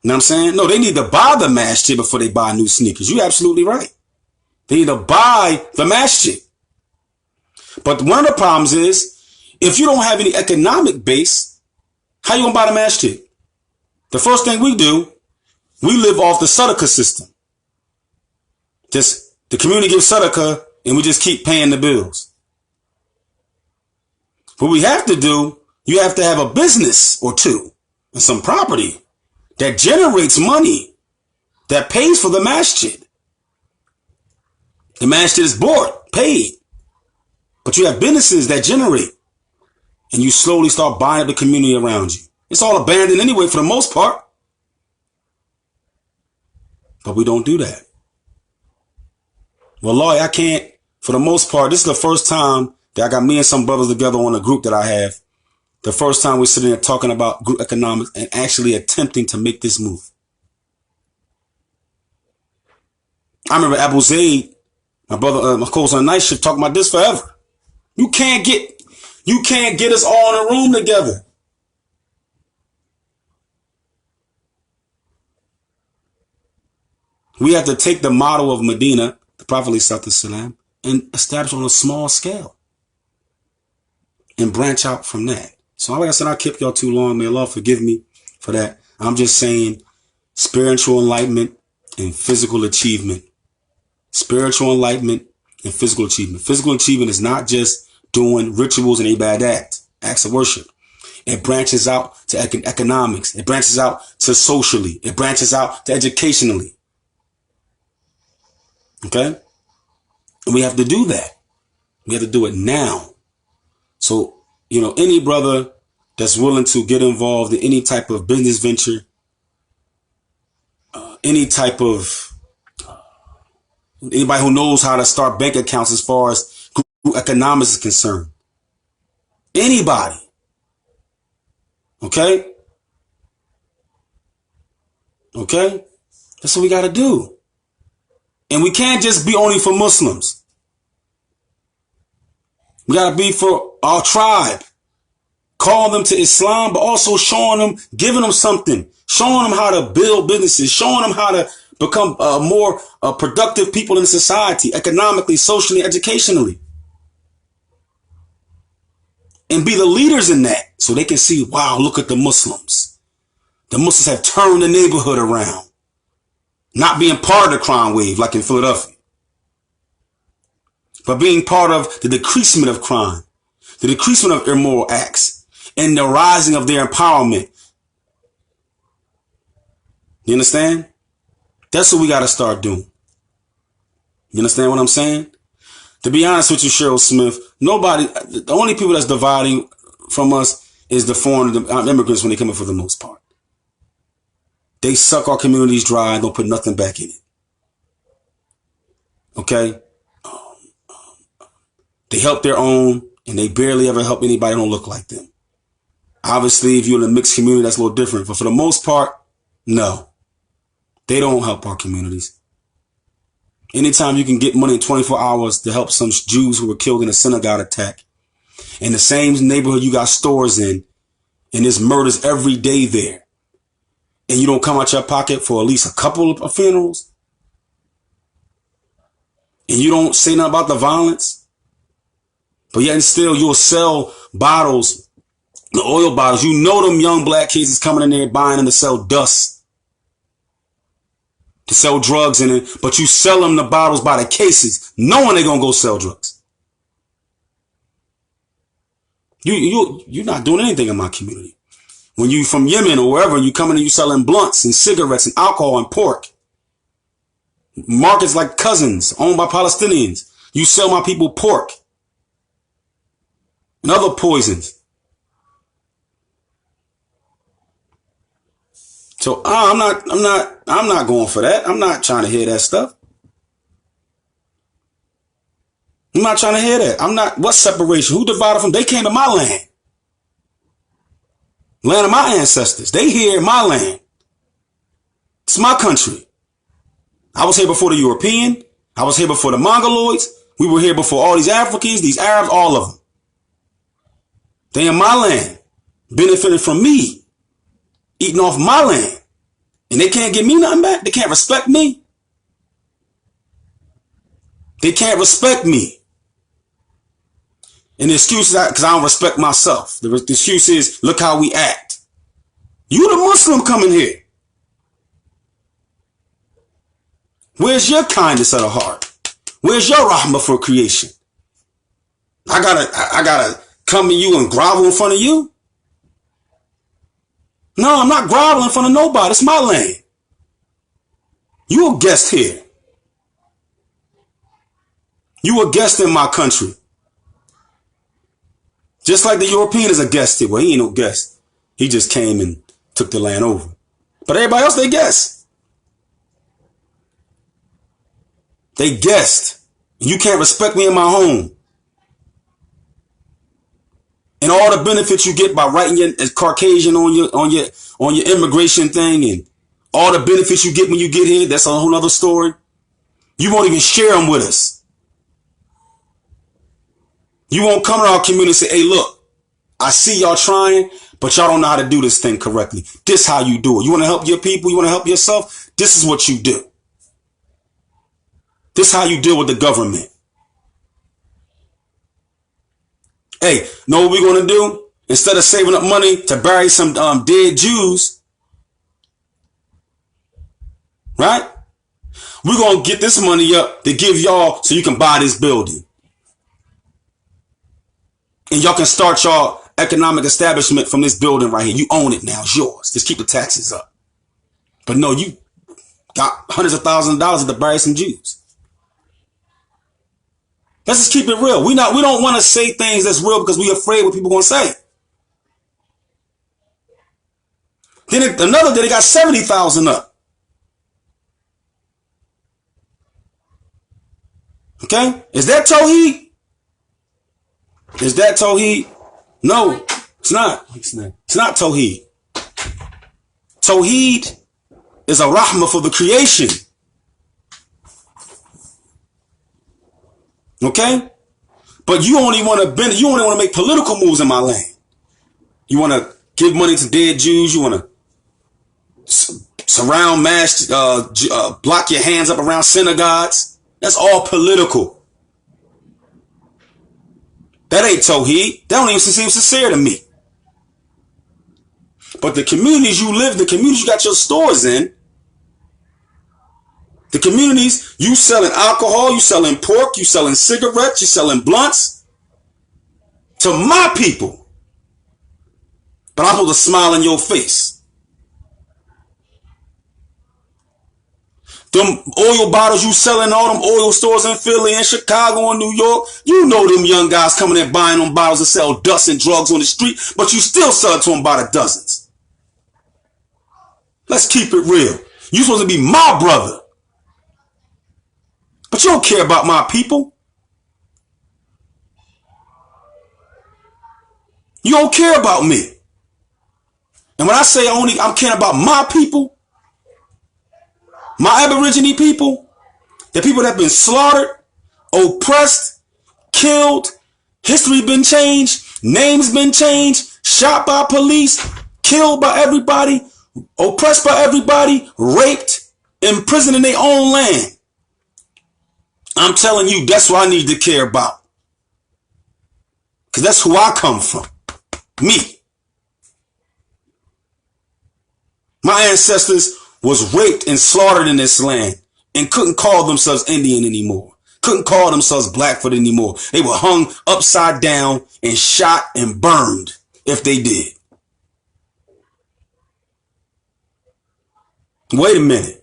You know what I'm saying? No, they need to buy the masjid before they buy new sneakers. You're absolutely right. They need to buy the masjid. But one of the problems is, if you don't have any economic base, how you gonna buy the masjid? The first thing we do, we live off the sadaqah system. Just the community gives sadaqah and we just keep paying the bills. What we have to do, you have to have a business or two and some property that generates money, that pays for the masjid. The masjid is bought, paid. But you have businesses that generate. And you slowly start buying up the community around you. It's all abandoned anyway for the most part. But we don't do that. Wallahi, I can't, for the most part, this is the first time that I got me and some brothers together on a group that I have. The first time we're sitting there talking about group economics and actually attempting to make this move. I remember Abuesa, my brother, my co-host on night shift, talking about this forever. You can't get us all in a room together. We have to take the model of Medina, the Prophet ﷺ, and establish on a small scale and branch out from that. So like I said, I kept y'all too long. May Allah forgive me for that. I'm just saying spiritual enlightenment and physical achievement. Spiritual enlightenment and physical achievement. Physical achievement is not just doing rituals and ibadat, acts of worship. It branches out to economics. It branches out to socially. It branches out to educationally. Okay? And we have to do that. We have to do it now. So, you know, any brother that's willing to get involved in any type of business venture, any type of, anybody who knows how to start bank accounts as far as group economics is concerned. Anybody. Okay? Okay? That's what we got to do. And we can't just be only for Muslims. We got to be for our tribe. Call them to Islam, but also showing them, giving them something. Showing them how to build businesses. Showing them how to become more productive people in society, economically, socially, educationally. and be the leaders in that so they can see, wow, look at the Muslims. The Muslims have turned the neighborhood around. Not being part of the crime wave like in Philadelphia, but being part of the decreasement of crime, the decreasement of immoral acts, and the rising of their empowerment. You understand? That's what we got to start doing. You understand what I'm saying? To be honest with you, Cheryl Smith, the only people that's dividing from us is the foreign immigrants when they come in for the most part. They suck our communities dry and don't put nothing back in it. Okay? They help their own and they barely ever help anybody who don't look like them. Obviously, if you're in a mixed community, that's a little different. But for the most part, no. They don't help our communities. Anytime you can get money in 24 hours to help some Jews who were killed in a synagogue attack, in the same neighborhood you got stores in, and there's murders every day there, and you don't come out your pocket for at least a couple of funerals, and you don't say nothing about the violence, but yet and still you'll sell bottles, the oil bottles. You know them young black kids is coming in there buying them to sell dust, to sell drugs in it, but you sell them the bottles by the cases, knowing they're going to go sell drugs. You're not doing anything in my community. When you from Yemen or wherever, you coming and you selling blunts and cigarettes and alcohol and pork. Markets like Cousins, owned by Palestinians. You sell my people pork and other poisons. So I'm not going for that. I'm not trying to hear that stuff. I'm not trying to hear that. What separation? Who divided from? They came to my land. Land of my ancestors. They here in my land. It's my country. I was here before the European. I was here before the Mongoloids. We were here before all these Africans, these Arabs, all of them. They in my land, benefiting from me, eating off my land. And they can't give me nothing back. They can't respect me. They can't respect me. And the excuse is because I don't respect myself. The excuse is, look how we act. You the Muslim coming here. Where's your kindness of the heart? Where's your rahmah for creation? I gotta come to you and grovel in front of you? No, I'm not groveling in front of nobody. It's my land. You a guest here. You a guest in my country. Just like the European is a guest here. Well, he ain't no guest. He just came and took the land over. But everybody else, they guest. They guest. You can't respect me in my home. And all the benefits you get by writing your as Caucasian on your immigration thing, and all the benefits you get when you get here, that's a whole other story. You won't even share them with us. You won't come to our community and say, hey, look, I see y'all trying, but y'all don't know how to do this thing correctly. This how you do it. You want to help your people? You want to help yourself? This is what you do. This is how you deal with the government. Hey, know what we're going to do? Instead of saving up money to bury some dead Jews, right? We're going to get this money up to give y'all so you can buy this building. And y'all can start y'all economic establishment from this building right here. You own it now. It's yours. Just keep the taxes up. But no, you got hundreds of thousands of dollars to bury some Jews. Let's just keep it real. We don't want to say things that's real because we're afraid what people going to say. Then another day they got 70,000 up. Okay? Is that Tawheed? Is that Tawheed? No, it's not. It's not Tawheed. Tawheed is a rahmah for the creation. Okay? But you only want to make political moves in my land. You want to give money to dead Jews. You want to surround block your hands up around synagogues. That's all political. That ain't Tawheed. That don't even seem sincere to me. But the communities you live, the communities you got your stores in, the communities you selling alcohol, you selling pork, you selling cigarettes, you selling blunts to my people. But I'm supposed to smile in your face. Them oil bottles you selling, all them oil stores in Philly and Chicago and New York, you know them young guys coming in buying them bottles to sell dust and drugs on the street, but you still sell it to them by the dozens. Let's keep it real. You supposed to be my brother. But you don't care about my people. You don't care about me. And when I say I'm caring about my people, my Aborigine people, the people that have been slaughtered, oppressed, killed, history been changed, names been changed, shot by police, killed by everybody, oppressed by everybody, raped, imprisoned in their own land. I'm telling you, that's what I need to care about. Because that's who I come from. Me. My ancestors was raped and slaughtered in this land and couldn't call themselves Indian anymore. Couldn't call themselves Blackfoot anymore. They were hung upside down and shot and burned if they did. Wait a minute.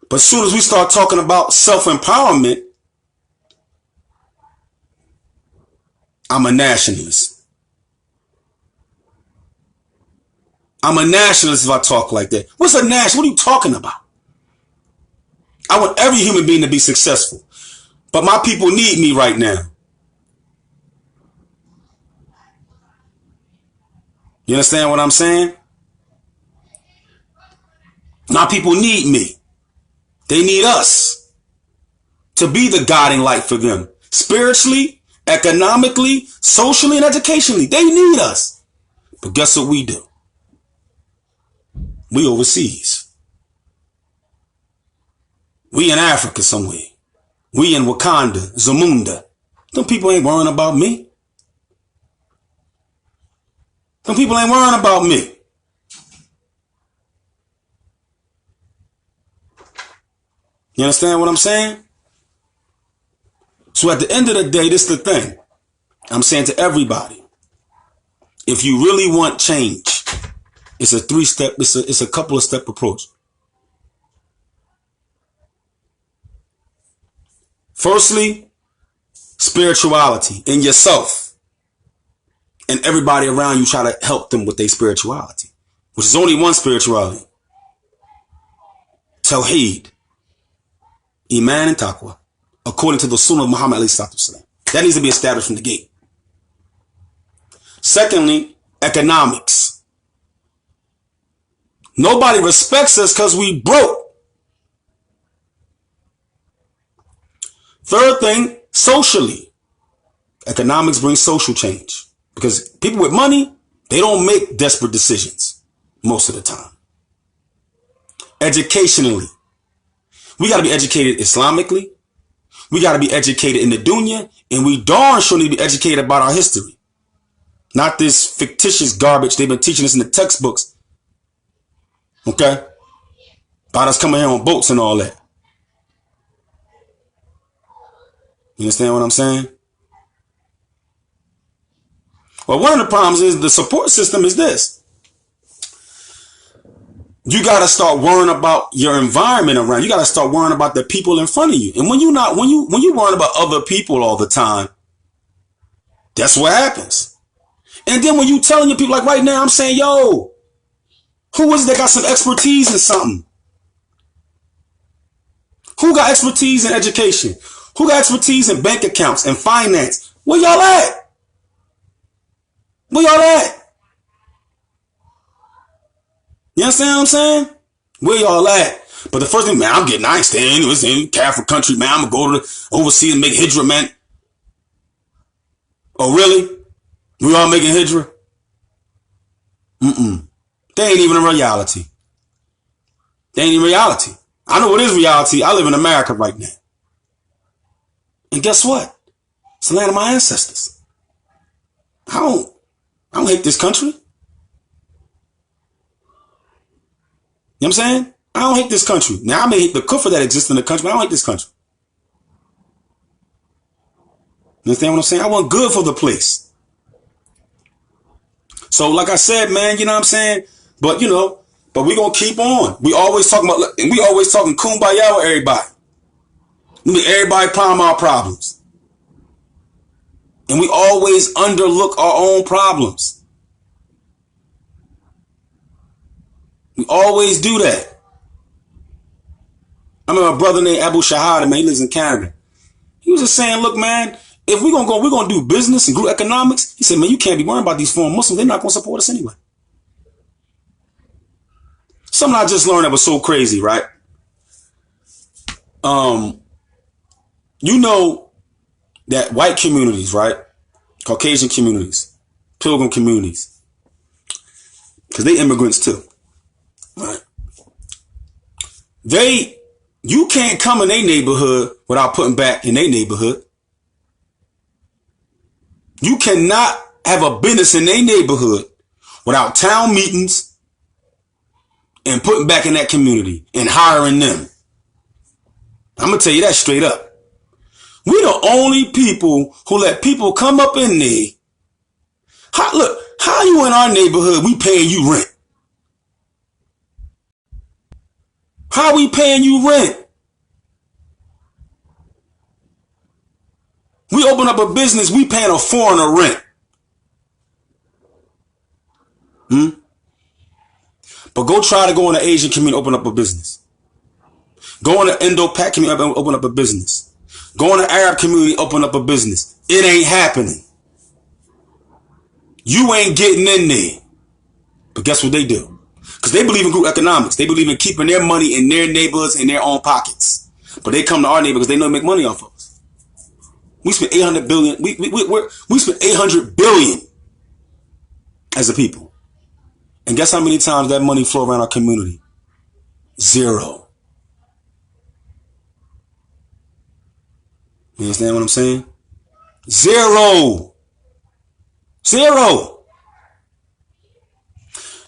But as soon as we start talking about self-empowerment, I'm a nationalist. I'm a nationalist if I talk like that. What's a nationalist? What are you talking about? I want every human being to be successful. But my people need me right now. You understand what I'm saying? My people need me. They need us to be the guiding light for them. Spiritually, economically, socially, and educationally. They need us. But guess what we do? We overseas. We in Africa somewhere. We in Wakanda, Zamunda. Them people ain't worrying about me. Them people ain't worrying about me. You understand what I'm saying? So at the end of the day, this is the thing. I'm saying to everybody, if you really want change, it's a three-step, it's a couple of step approach. Firstly, spirituality in yourself. And everybody around you, try to help them with their spirituality, which is only one spirituality. Tawheed. Iman and Taqwa, according to the Sunnah of Muhammad ﷺ. That needs to be established from the gate. Secondly, economics. Nobody respects us because we broke. Third thing, socially. Economics brings social change. Because people with money, they don't make desperate decisions most of the time. Educationally. We got to be educated Islamically. We got to be educated in the dunya. And we darn sure need to be educated about our history. Not this fictitious garbage they've been teaching us in the textbooks. Okay? About us coming here on boats and all that. You understand what I'm saying? Well, one of the problems is the support system is this. You got to start worrying about your environment around. You got to start worrying about the people in front of you. And when you worrying about other people all the time, that's what happens. And then when you telling your people, like right now, I'm saying, yo, who is it that got some expertise in something? Who got expertise in education? Who got expertise in bank accounts and finance? Where y'all at? Where y'all at? You understand what I'm saying? Where y'all at? But the first thing, man, I ain't staying in Catholic country, man. I'm going to go to overseas and make hijrah, man. Oh, really? We all making hijrah? They ain't even a reality. They ain't in reality. I know what is reality. I live in America right now. And guess what? It's the land of my ancestors. I don't hate this country. You know what I'm saying? I don't hate this country. Now, I may hate the kufr that exists in the country, but I don't hate this country. You understand what I'm saying? I want good for the place. So, like I said, man, you know what I'm saying? But, but we going to keep on. We always talking about, and we always talking kumbaya with everybody. Everybody problem our problems. And we always underlook our own problems. We always do that. I remember a brother named Abuesa, man, he lives in Canada. He was just saying, look, man, if we're going to do business and group economics, he said, man, you can't be worrying about these foreign Muslims. They're not going to support us anyway. Something I just learned that was so crazy, right? You know that white communities, right? Caucasian communities, pilgrim communities, because they immigrants too, right? You can't come in their neighborhood without putting back in their neighborhood. You cannot have a business in their neighborhood without town meetings and putting back in that community and hiring them. I'm going to tell you that straight up. We the only people who let people come up in there. How you in our neighborhood, we paying you rent? How we paying you rent? We open up a business, we paying a foreigner rent. But go try to go in the Asian community, open up a business. Go in the Indo-Pac community, open up a business. Go in the Arab community, open up a business. It ain't happening. You ain't getting in there. But guess what they do? Because they believe in group economics. They believe in keeping their money in their neighborhoods, in their own pockets. But they come to our neighborhood because they know they make money off of us. We spent 800 billion. We spent 800 billion as a people. And guess how many times that money flow around our community? 0. You understand what I'm saying? 0.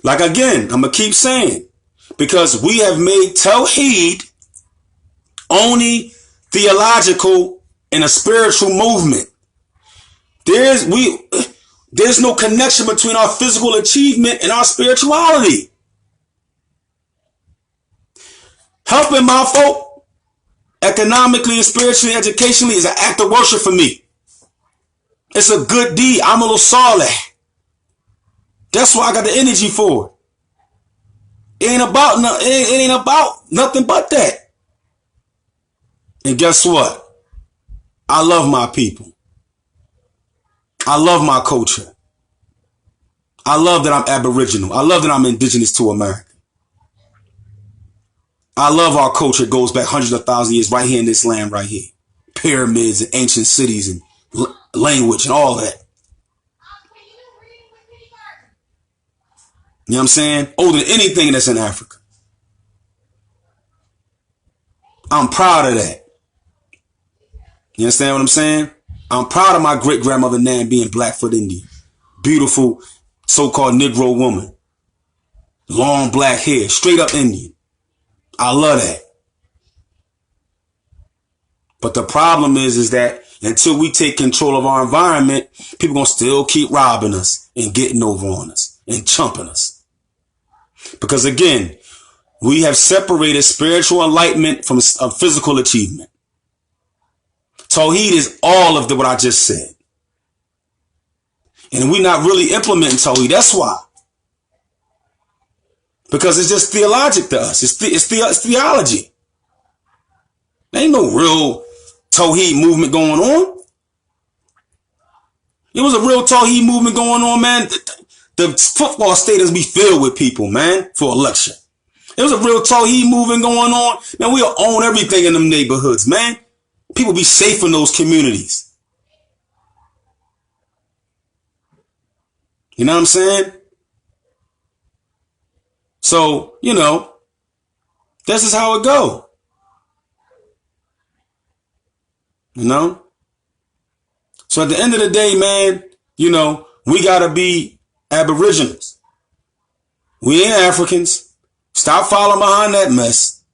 Like again, I'm going to keep saying, because we have made Tawheed only theological and a spiritual movement. There's no connection between our physical achievement and our spirituality. Helping my folk economically and spiritually, educationally is an act of worship for me. It's a good deed. I'm a little saleh. That's why I got the energy for it. It ain't about nothing but that. And guess what? I love my people. I love my culture. I love that I'm Aboriginal. I love that I'm indigenous to America. I love our culture. It goes back hundreds of thousands of years right here in this land right here. Pyramids and ancient cities and language and all that. You know what I'm saying? Older than anything that's in Africa. I'm proud of that. You understand what I'm saying? I'm proud of my great-grandmother Nan being Blackfoot Indian. Beautiful so-called Negro woman. Long black hair. Straight up Indian. I love that. But the problem is that until we take control of our environment, people going to still keep robbing us and getting over on us and chumping us. Because again, we have separated spiritual enlightenment from physical achievement. Tawheed is all of what I just said. And we're not really implementing Tawheed. That's why. Because it's just theologic to us. It's theology. There ain't no real Tawheed movement going on. It was a real Tawheed movement going on, man. The football stadiums be filled with people, man, for election. There was a real Tawheed movement going on. Man, we'll own everything in them neighborhoods, man. People be safe in those communities. You know what I'm saying? So, this is how it go. So at the end of the day, man, we got to be aboriginals. We ain't Africans. Stop following behind that mess.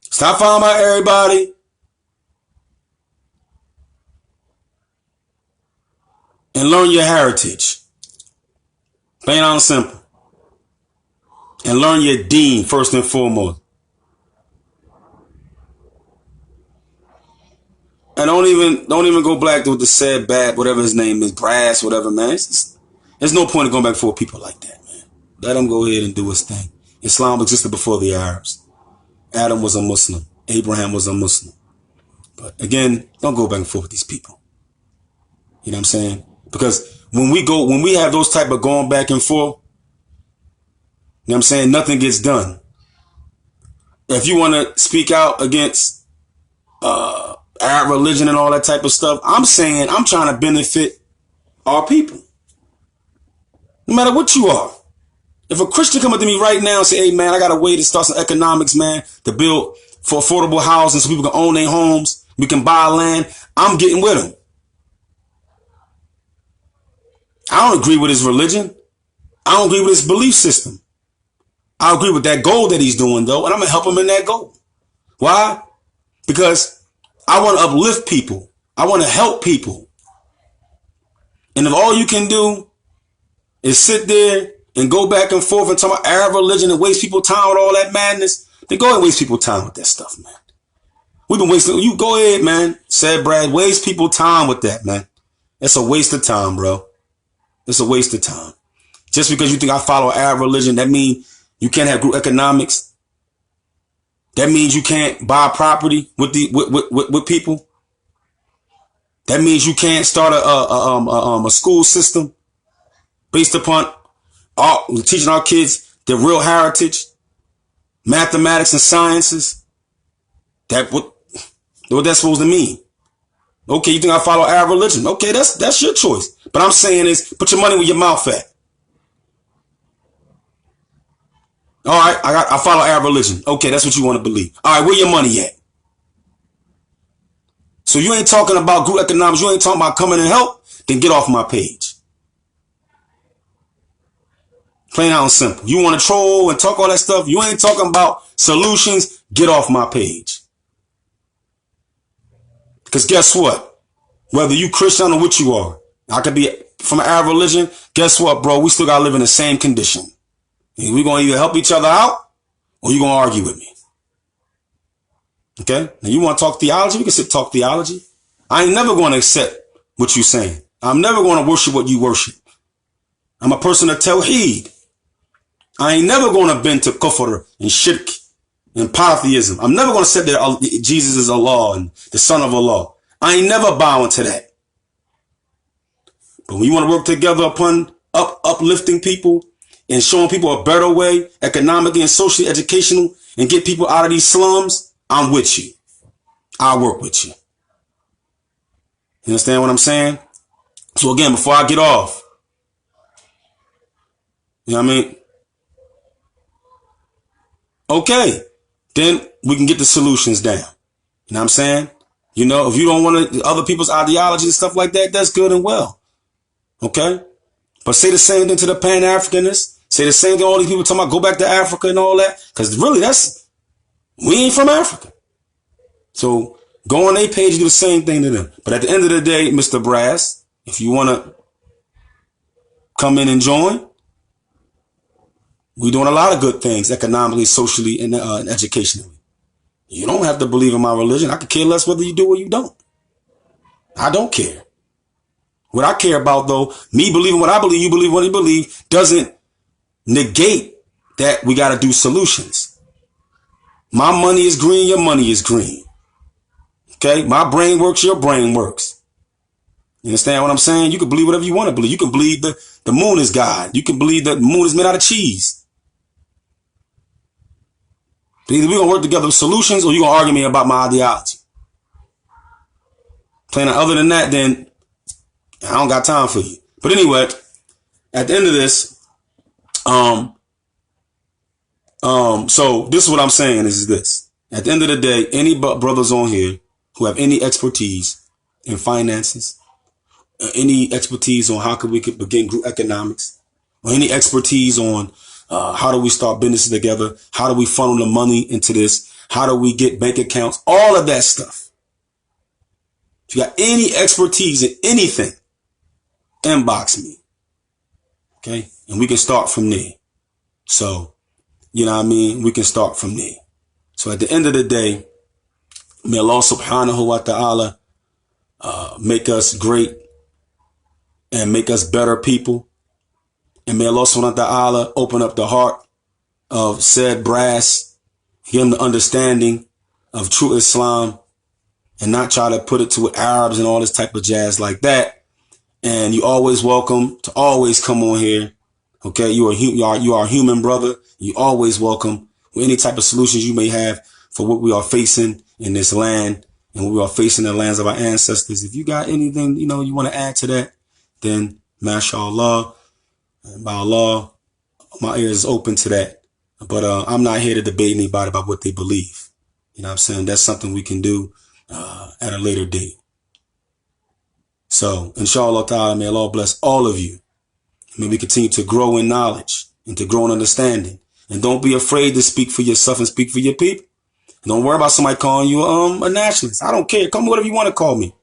Stop following behind everybody. And learn your heritage. Plain and simple. And learn your deen first and foremost. And don't even go black with the said bad, whatever his name is, brass, whatever, man. There's no point in going back for people like that, man. Let him go ahead and do his thing. Islam existed before the Arabs. Adam was a Muslim. Abraham was a Muslim. But again, don't go back and forth with these people. You know what I'm saying? Because when we have those type of going back and forth, you know what I'm saying, nothing gets done. If you want to speak out against Arab religion and all that type of stuff, I'm saying I'm trying to benefit our people. No matter what you are. If a Christian come up to me right now and say, hey man, I got a way to start some economics, man, to build for affordable housing so people can own their homes, we can buy land, I'm getting with them. I don't agree with his religion. I don't agree with his belief system. I agree with that goal that he's doing, though, and I'm going to help him in that goal. Why? Because I want to uplift people. I want to help people. And if all you can do is sit there and go back and forth and talk about Arab religion and waste people's time with all that madness, then go ahead and waste people's time with that stuff, man. We've been wasting. You go ahead, man. Said Brad, waste people's time with that, man. It's a waste of time, bro. It's a waste of time. Just because you think I follow Arab religion, that means you can't have group economics. That means you can't buy property with people. That means you can't start a school system based upon teaching our kids their real heritage, mathematics and sciences. What that's supposed to mean? Okay, you think I follow Arab religion? Okay, that's your choice. But I'm saying is, put your money where your mouth at. All right, I follow Arab religion. Okay, that's what you want to believe. All right, where your money at? So you ain't talking about group economics. You ain't talking about coming and help. Then get off my page. Plain out and simple. You want to troll and talk all that stuff. You ain't talking about solutions. Get off my page. Because guess what? Whether you Christian or what you are, I could be from an Arab religion. Guess what, bro? We still got to live in the same condition. And we're going to either help each other out or you're going to argue with me. Okay? Now you want to talk theology? We can sit talk theology. I ain't never going to accept what you're saying. I'm never going to worship what you worship. I'm a person of Tawheed. I ain't never going to bend to kufr and shirk and polytheism. I'm never going to say that Jesus is Allah and the son of Allah. I ain't never bowing to that. But when you want to work together upon uplifting people and showing people a better way, economically and socially, educational, and get people out of these slums, I'm with you. I'll work with you. You understand what I'm saying? So again, before I get off, you know what I mean? Okay, then we can get the solutions down. You know what I'm saying? You know, if you don't want other people's ideology and stuff like that, that's good and well. Okay? But say the same thing to the Pan-Africanists. Say the same thing to all these people talking about go back to Africa and all that. Because really, we ain't from Africa. So go on their page and do the same thing to them. But at the end of the day, Mr. Brass, if you want to come in and join, we're doing a lot of good things economically, socially, and educationally. You don't have to believe in my religion. I could care less whether you do or you don't. I don't care. What I care about, though, me believing what I believe, you believe what you believe, doesn't negate that we got to do solutions. My money is green, your money is green. Okay? My brain works, your brain works. You understand what I'm saying? You can believe whatever you want to believe. You can believe the moon is God. You can believe the moon is made out of cheese. But either we're going to work together with solutions or you're going to argue me about my ideology. Plain other than that, then I don't got time for you. But anyway, at the end of this, so this is what I'm saying is this. At the end of the day, any brothers on here who have any expertise in finances, any expertise on how we could begin group economics, or any expertise on how do we start businesses together, how do we funnel the money into this, how do we get bank accounts, all of that stuff. If you got any expertise in anything, inbox me. Okay? And we can start from there. So, you know what I mean? We can start from there. So at the end of the day, may Allah subhanahu wa ta'ala make us great and make us better people. And may Allah subhanahu wa ta'ala open up the heart of said brass, give them the understanding of true Islam, and not try to put it to Arabs and all this type of jazz like that. And you always welcome to always come on here. Okay, you are a human brother. You always welcome with any type of solutions you may have for what we are facing in this land and what we are facing in the lands of our ancestors. If you got anything, you want to add to that, then mashallah, by Allah, my ear is open to that. But I'm not here to debate anybody about what they believe. You know what I'm saying? That's something we can do at a later date. So, inshallah ta'ala, may Allah bless all of you. May we continue to grow in knowledge and to grow in understanding. And don't be afraid to speak for yourself and speak for your people. And don't worry about somebody calling you a nationalist. I don't care. Call me whatever you want to call me.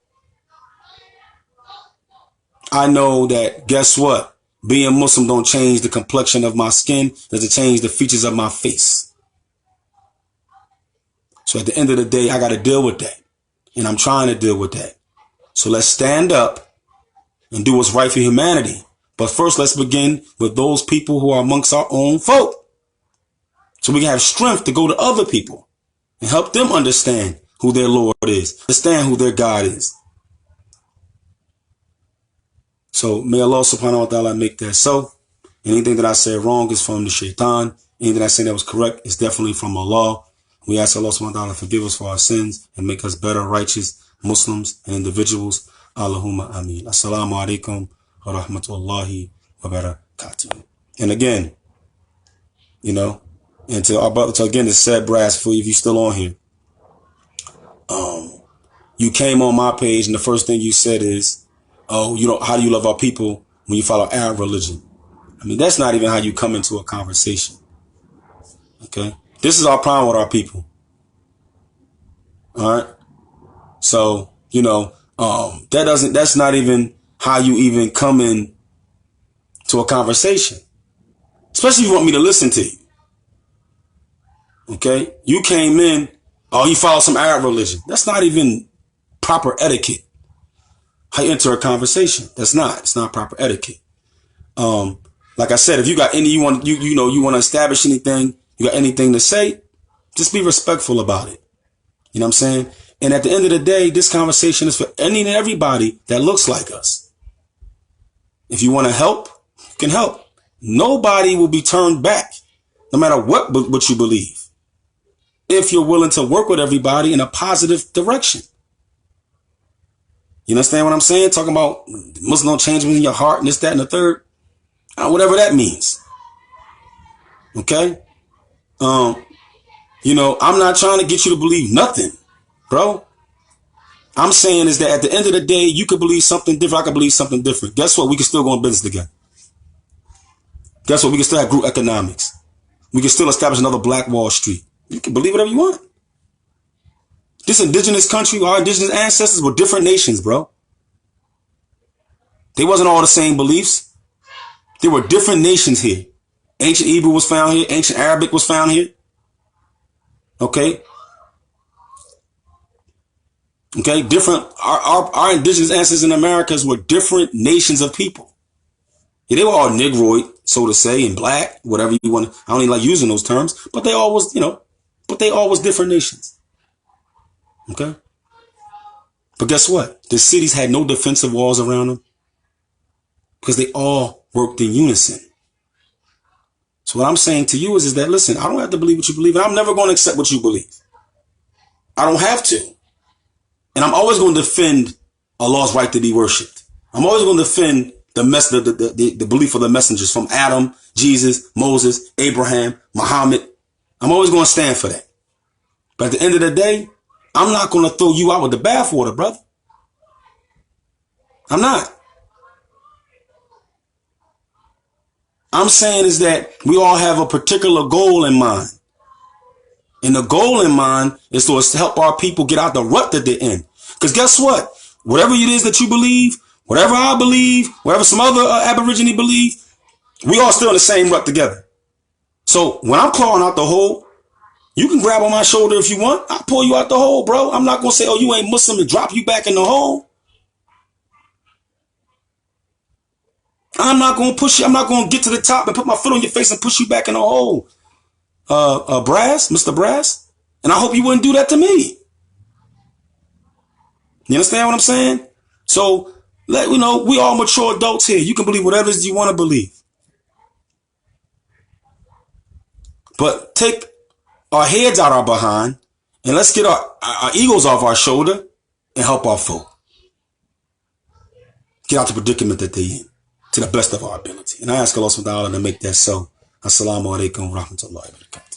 I know that, guess what? Being Muslim don't change the complexion of my skin. Doesn't change the features of my face. So at the end of the day, I got to deal with that. And I'm trying to deal with that. So let's stand up and do what's right for humanity. But first, let's begin with those people who are amongst our own folk. So we can have strength to go to other people and help them understand who their Lord is, understand who their God is. So may Allah subhanahu wa ta'ala make that so. Anything that I said wrong is from the shaitan. Anything I said that was correct is definitely from Allah. We ask Allah subhanahu wa ta'ala to forgive us for our sins and make us better, righteous Muslims and individuals. Allahumma ameen. Assalamu alaikum wa rahmatullahi wa barakatuh. And again, and to our brother, again, the said brass for you, if you're still on here. You came on my page and the first thing you said is, oh, how do you love our people when you follow Arab religion? I mean, that's not even how you come into a conversation. Okay? This is our problem with our people. All right? So, that's not even how you even come in to a conversation. Especially if you want me to listen to you. Okay? You came in, you follow some Arab religion. That's not even proper etiquette. How you enter a conversation. It's not proper etiquette. Like I said, if you got you want to establish anything, you got anything to say, just be respectful about it. You know what I'm saying? And at the end of the day, this conversation is for any and everybody that looks like us. If you want to help, you can help. Nobody will be turned back, no matter what you believe, if you're willing to work with everybody in a positive direction. You understand what I'm saying? Talking about Muslim don't change within your heart and this, that, and the third. Whatever that means. Okay? I'm not trying to get you to believe nothing, bro. I'm saying is that at the end of the day, you could believe something different. I could believe something different. Guess what? We can still go in business together. Guess what? We can still have group economics. We can still establish another Black Wall Street. You can believe whatever you want. This indigenous country, our indigenous ancestors were different nations, bro. They wasn't all the same beliefs. There were different nations here. Ancient Hebrew was found here. Ancient Arabic was found here. Okay. Okay. Different. Our indigenous ancestors in Americas were different nations of people. Yeah, they were all Negroid, so to say, and black, whatever you want. I don't even like using those terms, but they all was, but they all was different nations. Okay. But guess what? The cities had no defensive walls around them because they all worked in unison. So what I'm saying to you is that, listen, I don't have to believe what you believe, and I'm never going to accept what you believe. I don't have to. And I'm always going to defend Allah's right to be worshipped. I'm always going to defend the belief of the messengers from Adam, Jesus, Moses, Abraham, Muhammad. I'm always going to stand for that. But at the end of the day, I'm not going to throw you out with the bathwater, brother. I'm not. I'm saying is that we all have a particular goal in mind. And the goal in mind is to help our people get out the rut that they're in. Because guess what? Whatever it is that you believe, whatever I believe, whatever some other Aborigine believe, we all still in the same rut together. So when I'm clawing out the hole, you can grab on my shoulder if you want. I'll pull you out the hole, bro. I'm not going to say, oh, you ain't Muslim, and drop you back in the hole. I'm not going to push you. I'm not going to get to the top and put my foot on your face and push you back in the hole. Brass, Mr. Brass. And I hope you wouldn't do that to me. You understand what I'm saying? So, we all mature adults here. You can believe whatever it is you want to believe. But take our heads out our behind and let's get our egos off our shoulder and help our folk get out the predicament that they're in to the best of our ability. And I ask Allah subhanahu wa ta'ala to make that so. Assalamu alaikum wa rahmatullahi wa barakatuh.